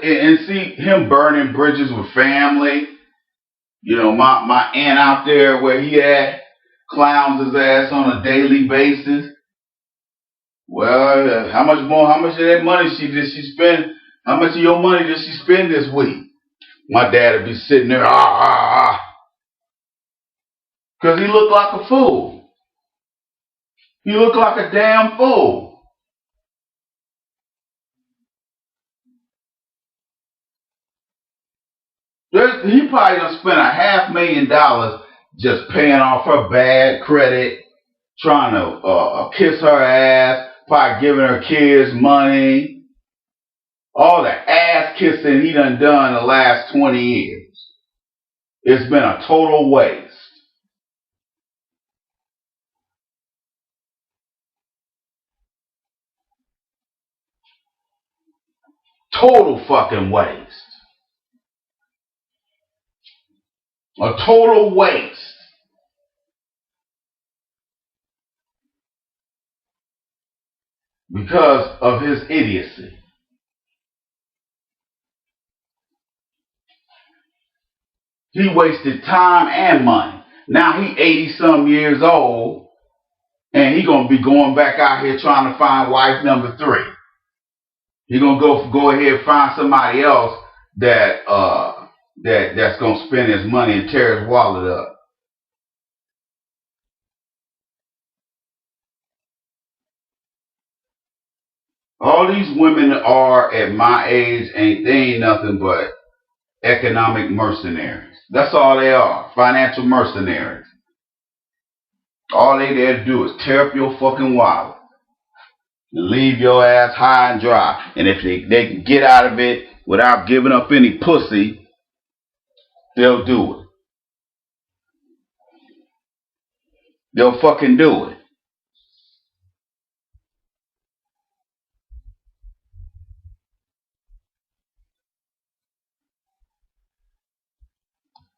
and see him burning bridges with family. You know, my aunt out there where he at clowns his ass on a daily basis. Well, how much of that money she spend? How much of your money did she spend this week? My dad would be sitting there, because he looked like a fool. He looked like a damn fool. He probably done spent $500,000 just paying off her bad credit, trying to kiss her ass, probably giving her kids money. All the ass kissing he done the last 20 years. It's been a total waste. Total fucking waste. A total waste. Because of his idiocy. He wasted time and money. Now he 80-some years old, and he gonna be going back out here trying to find wife number 3. He gonna go ahead and find somebody else that's gonna spend his money and tear his wallet up. All these women are at my age they ain't nothing but economic mercenaries. That's all they are. Financial mercenaries. All they there to do is tear up your fucking wallet and leave your ass high and dry. And if they can get out of it without giving up any pussy, they'll do it. They'll fucking do it.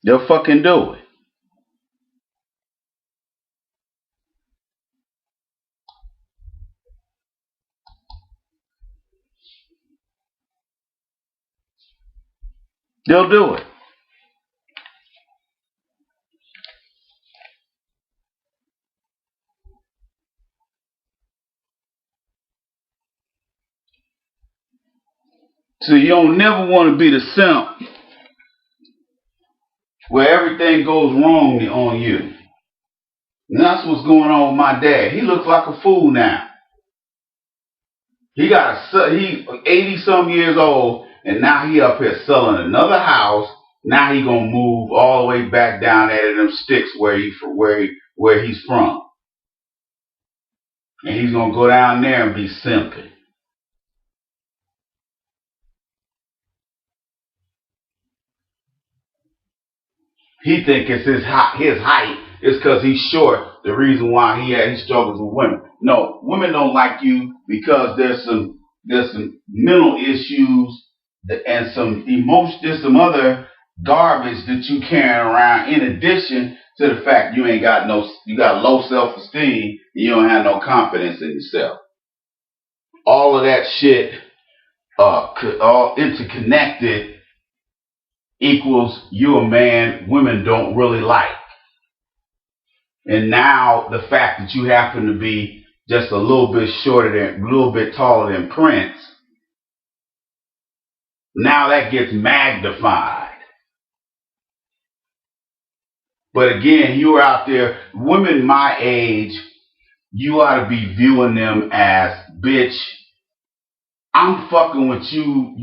They'll fucking do it. They'll do it. So you don't never want to be the simp where everything goes wrong on you. And that's what's going on with my dad. He looks like a fool now. He 80 some years old, and now he up here selling another house. Now he gonna move all the way back down there to them sticks where he's from, and he's gonna go down there and be simping. He think it's his height is because he's short. The reason why he struggles with women. No, women don't like you because there's some mental issues and there's some other garbage that you carrying around. In addition to the fact you got low self-esteem and you don't have no confidence in yourself. All of that shit, all interconnected, equals you a man women don't really like. And now the fact that you happen to be just a little bit taller than Prince, now that gets magnified. But again, you're out there, women my age, you ought to be viewing them as, bitch, I'm fucking with you.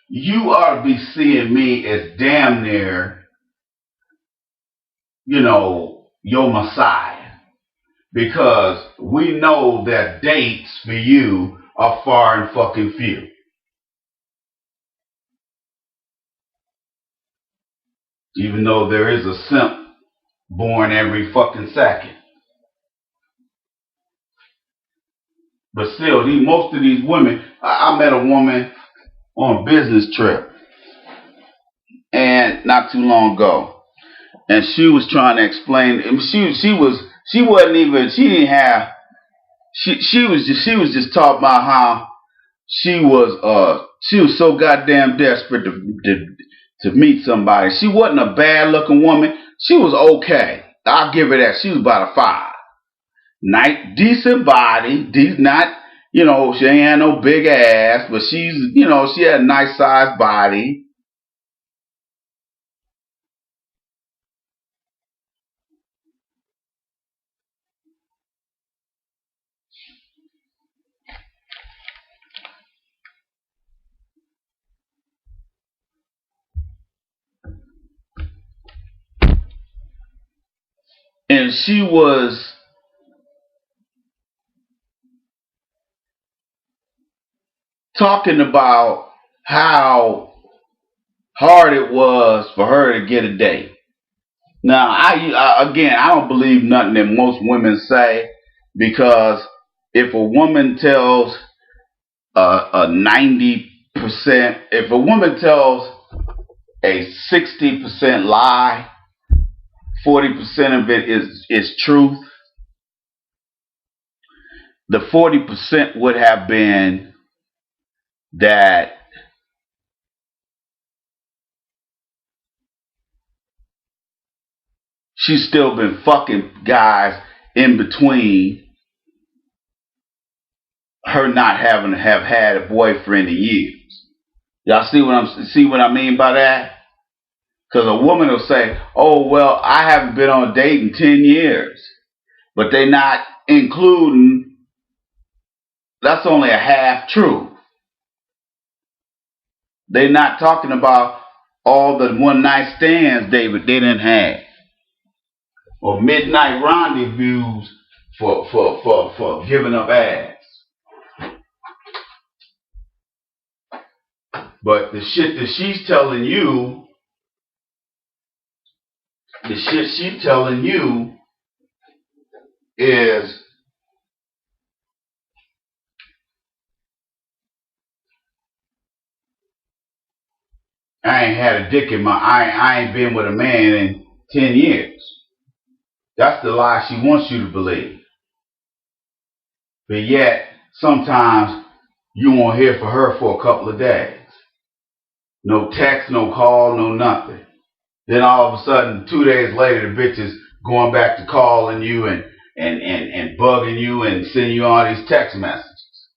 You ought to be seeing me as damn near, your Messiah. Because we know that dates for you are far and fucking few. Even though there is a simp born every fucking second. But still, most of these women, I met a woman on a business trip, and not too long ago, and she was trying to explain. She was just talking about how she was so goddamn desperate to meet somebody. She wasn't a bad looking woman. She was okay. I'll give her that. She was about a 5. Nice, decent body. Not, she ain't had no big ass, but she had a nice sized body. And she was talking about how hard it was for her to get a date. Now, I don't believe nothing that most women say, because if a woman tells a 90%, if a woman tells a 60% lie, 40% of it is truth. The 40% would have been that she's still been fucking guys in between her not having to have had a boyfriend in years. Y'all see what I mean by that? Because a woman will say, oh, well, I haven't been on a date in 10 years. But they're not including, that's only a half truth. They're not talking about all the one night stands they didn't have, or midnight rendezvous for giving up ass. But the shit that she's telling you, is I ain't had a dick in I ain't been with a man in 10 years. That's the lie she wants you to believe. But yet, sometimes you won't hear from her for a couple of days. No text, no call, no nothing. Then all of a sudden, 2 days later, the bitch is going back to calling you and bugging you and sending you all these text messages.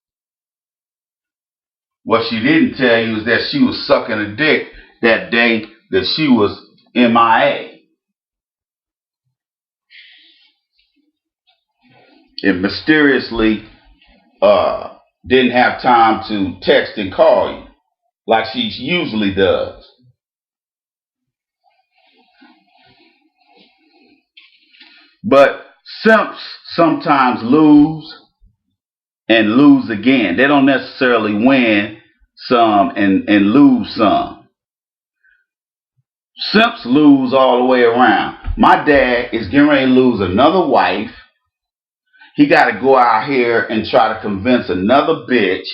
What she didn't tell you is that she was sucking a dick that day that she was MIA. and mysteriously didn't have time to text and call you like she usually does. But simps sometimes lose and lose again. They don't necessarily win some and lose some. Simps lose all the way around. My dad is getting ready to lose another wife. He got to go out here and try to convince another bitch,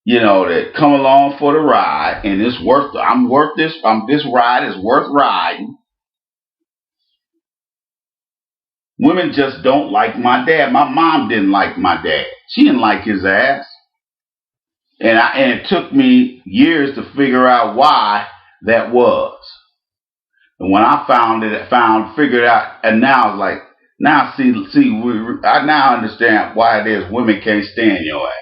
that come along for the ride, and it's worth. This ride is worth riding. Women just don't like my dad. My mom didn't like my dad. She didn't like his ass, and it took me years to figure out why that was. And when I figured out, and now it's like, now I now understand why it is women can't stand your ass.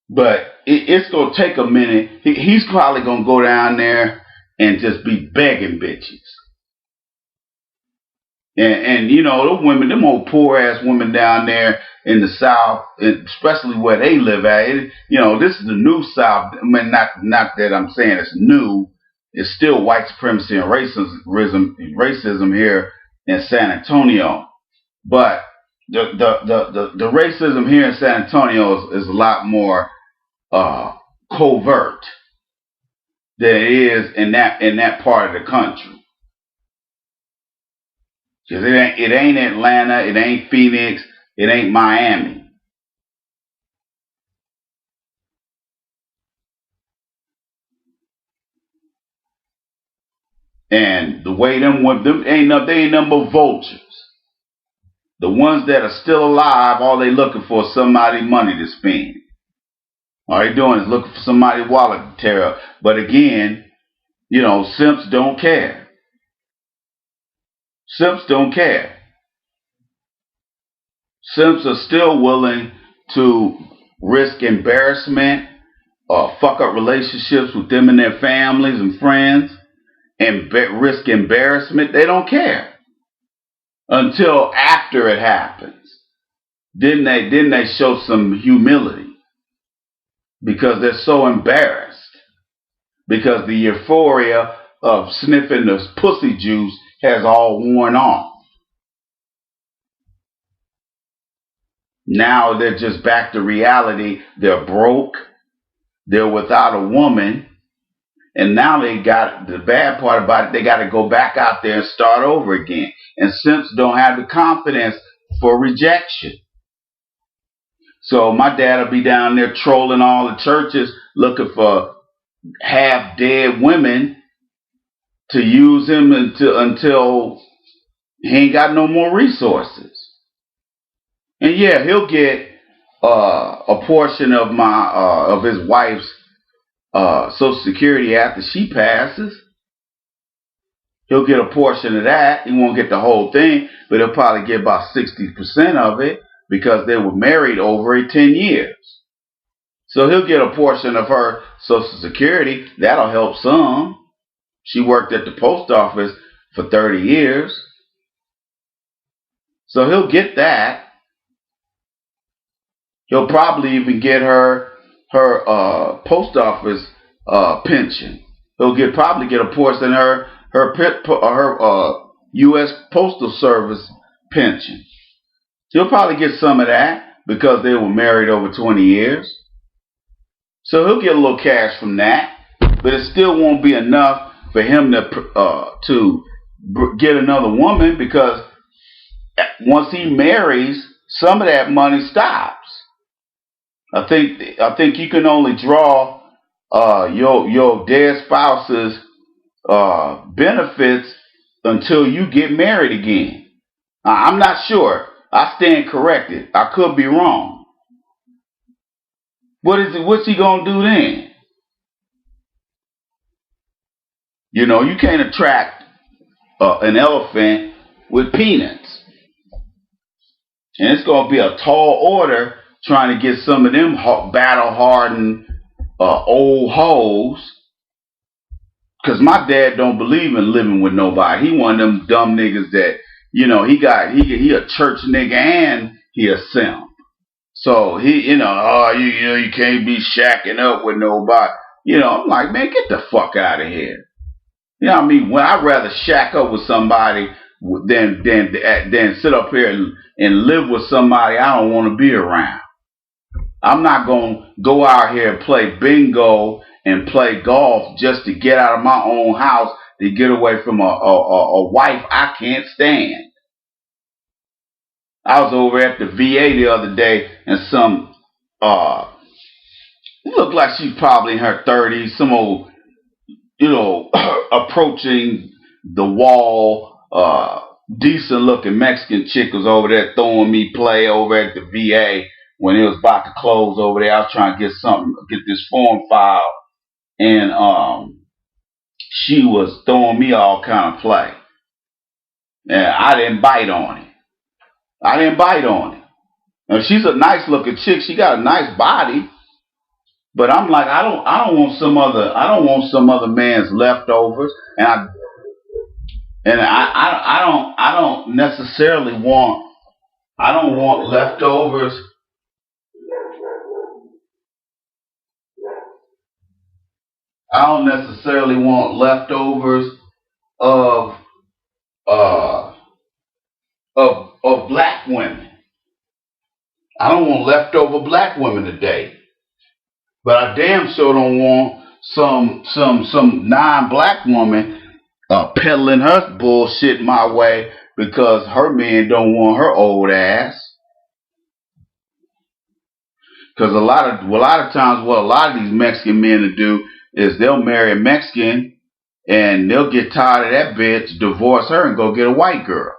But it's gonna take a minute. He's probably gonna go down there and just be begging bitches. And those women, them old poor ass women down there in the South, especially where they live at. This is the new South. I mean, not that I'm saying it's new. It's still white supremacy and racism here in San Antonio. But the racism here in San Antonio is a lot more covert than it is in that part of the country. Because it ain't Atlanta, it ain't Phoenix, it ain't Miami. And the way they ain't nothing but vultures. The ones that are still alive, all they looking for is somebody's money to spend. All they doing is looking for somebody's wallet to tear up. But again, simps don't care. Simps don't care. Simps are still willing to risk embarrassment or fuck up relationships with them and their families and friends and risk embarrassment. They don't care until after it happens. Then they show some humility because they're so embarrassed, because the euphoria of sniffing the pussy juice has all worn off. Now they're just back to reality. They're broke. They're without a woman. And now they got, the bad part about it, they got to go back out there and start over again. And simps don't have the confidence for rejection. So my dad will be down there trolling all the churches looking for half dead women to use him until he ain't got no more resources. And yeah, he'll get a portion of of his wife's Social Security after she passes. He'll get a portion of that. He won't get the whole thing, but he'll probably get about 60% of it because they were married over 10 years. So he'll get a portion of her Social Security. That'll help some. She worked at the post office for 30 years. So he'll get that. He'll probably even get her post office pension. He'll probably get a portion of her U.S. Postal Service pension. He'll probably get some of that because they were married over 20 years. So he'll get a little cash from that, but it still won't be enough for him to get another woman, because once he marries, some of that money stops. I think you can only draw your dead spouse's benefits until you get married again. I'm not sure. I stand corrected. I could be wrong. What's he gonna do then? You can't attract an elephant with peanuts, and it's gonna be a tall order trying to get some of them battle-hardened old hoes Cause my dad don't believe in living with nobody. He one of them dumb niggas that, he a church nigga and he a simp. So he, you can't be shacking up with nobody. I'm like, man, get the fuck out of here. You know what I mean? When I'd rather shack up with somebody than sit up here and live with somebody I don't want to be around. I'm not gonna go out here and play bingo and play golf just to get out of my own house to get away from a wife I can't stand. I was over at the VA the other day and some looked like she's probably in her 30s, some old, approaching the wall, decent looking Mexican chick was over there throwing me play over at the VA when it was about to close over there. I was trying to get this form filed, and she was throwing me all kind of play. And I didn't bite on it. Now, she's a nice looking chick. She got a nice body. But I'm like, I don't want some other man's leftovers, and I don't necessarily want leftovers. I don't necessarily want leftovers of uh of black women. I don't want leftover black women today. But I damn sure don't want some non-black woman peddling her bullshit my way because her man don't want her old ass. Because a lot of times what a lot of these Mexican men will do is they'll marry a Mexican and they'll get tired of that bitch, divorce her, and go get a white girl.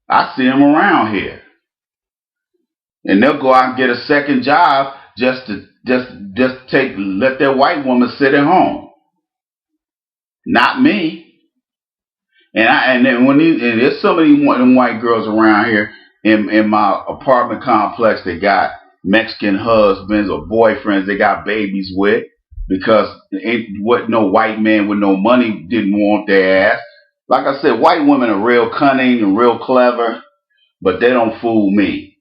I see them around here, and they'll go out and get a second job just to let their white woman sit at home. Not me. And there's some of them white girls around here in my apartment complex that got Mexican husbands or boyfriends they got babies with because no white man with no money didn't want their ass. Like I said, white women are real cunning and real clever, but they don't fool me.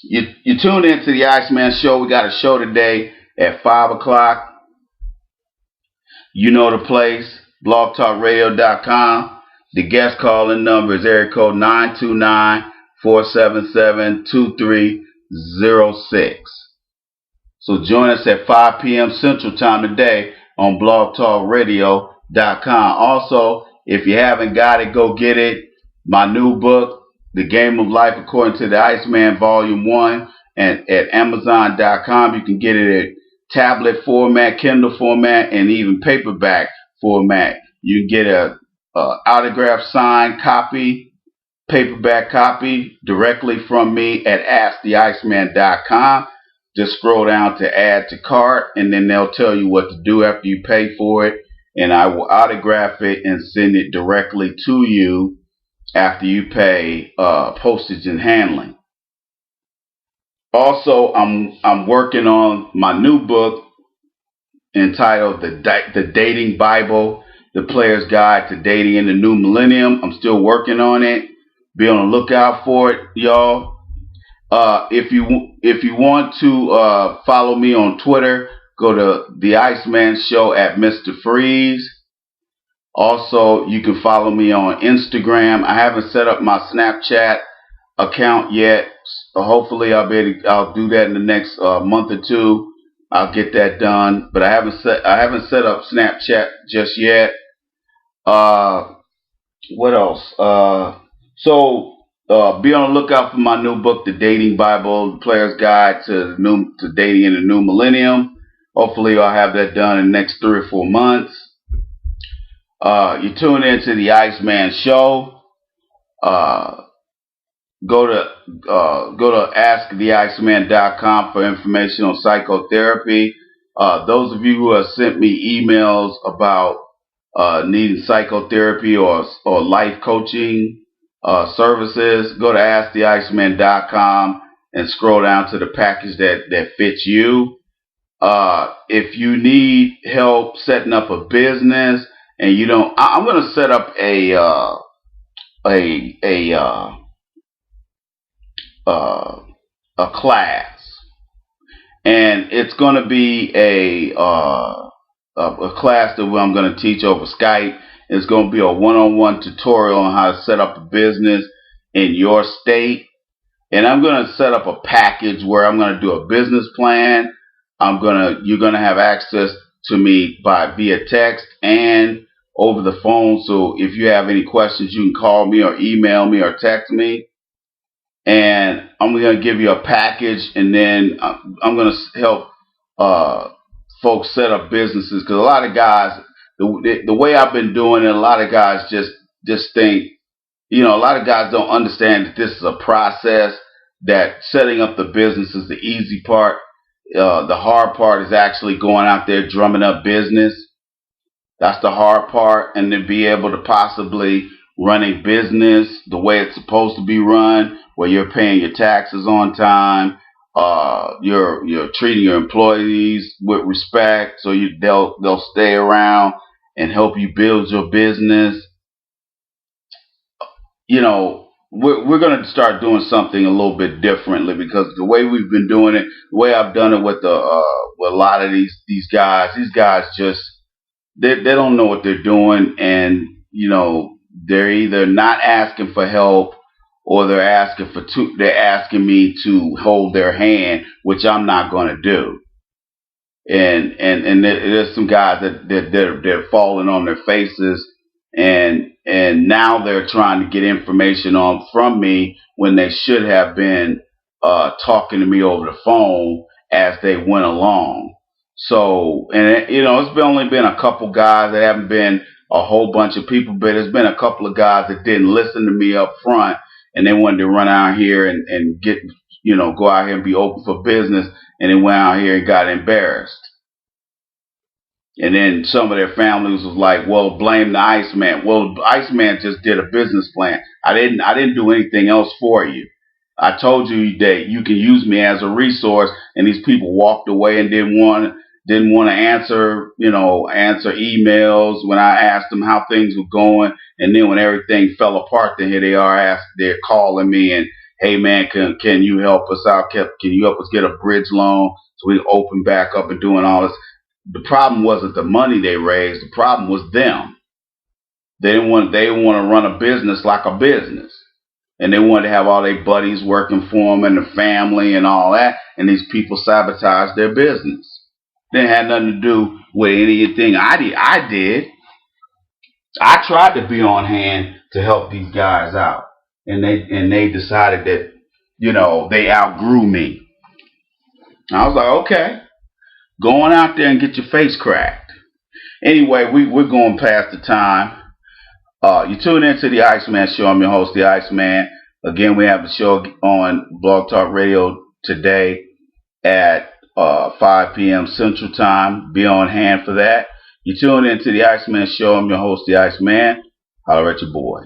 You tune into the Iceman Show. We got a show today at 5 o'clock. You know the place, blogtalkradio.com. The guest calling number is area code 929-477-2306. So join us at 5 p.m. Central Time today on blogtalkradio.com. Also, if you haven't got it, go get it. My new book, The Game of Life According to the Iceman, Volume 1, and at Amazon.com. You can get it at tablet format, Kindle format, and even paperback format. You can get a autographed signed copy, paperback copy, directly from me at AskTheIceman.com. Just scroll down to add to cart, and then they'll tell you what to do after you pay for it, and I will autograph it and send it directly to you after you pay postage and handling. Also, I'm working on my new book entitled The Dating Bible, The Player's Guide to Dating in the New Millennium. I'm still working on it. Be on the lookout for it, y'all. If you want to follow me on Twitter, go to The Iceman Show at Mr. Freeze. Also, you can follow me on Instagram. I haven't set up my Snapchat account yet. So hopefully I'll do that in the next month or two. I'll get that done. But I haven't set up Snapchat just yet. What else? Be on the lookout for my new book, The Dating Bible, The Player's Guide to Dating in the New Millennium. Hopefully I'll have that done in the next 3 or 4 months. You tune into the Iceman Show. Go to AskTheIceman.com for information on psychotherapy. Those of you who have sent me emails about needing psychotherapy or life coaching services, go to AskTheIceman.com and scroll down to the package that fits you. If you need help setting up a business and you don't, I'm going to set up a a uh, uh, a class, and it's going to be a class that I'm going to teach over Skype. It's going to be a one-on-one tutorial on how to set up a business in your state. And I'm going to set up a package where I'm going to do a business plan. You're going to have access to me via text and over the phone. So if you have any questions, you can call me or email me or text me. And I'm going to give you a package, and then I'm going to help folks set up businesses, because a lot of guys, the way I've been doing it, a lot of guys just think, a lot of guys don't understand that this is a process, that setting up the business is the easy part. The hard part is actually going out there drumming up business. That's the hard part. And to be able to possibly run a business the way it's supposed to be run, where you're paying your taxes on time, you're treating your employees with respect, so they'll stay around and help you build your business. We're going to start doing something a little bit differently, because the way we've been doing it, the way I've done it with with a lot of these guys just they don't know what they're doing, and they're either not asking for help, or they're asking me to hold their hand, which I'm not going to do. And there's some guys that they're falling on their faces, and now they're trying to get information from me when they should have been talking to me over the phone as they went along. So, and it's only been a couple guys. There haven't been a whole bunch of people, but there's been a couple of guys that didn't listen to me up front, and they wanted to run out here and get, go out here and be open for business, and they went out here and got embarrassed. And then some of their families was like, well, blame the Iceman. Well, the Iceman just did a business plan. I didn't do anything else for you. I told you that you can use me as a resource, and these people walked away and didn't want to answer emails when I asked them how things were going. And then when everything fell apart, then here they are, they're calling me and, hey man, can you help us out? Can you help us get a bridge loan so we can open back up and doing all this? The problem wasn't the money they raised. The problem was them. They didn't want to run a business like a business. And they wanted to have all their buddies working for them and the family and all that. And these people sabotaged their business. They had nothing to do with anything I did. I tried to be on hand to help these guys out. And they decided that, they outgrew me. I was like, okay, go on out there and get your face cracked. Anyway, we're going past the time. You tune into the Iceman Show. I'm your host, the Iceman. Again, we have the show on Blog Talk Radio today at 5 p.m. Central Time. Be on hand for that. You tune into the Iceman Show. I'm your host, the Iceman. Holler at your boy.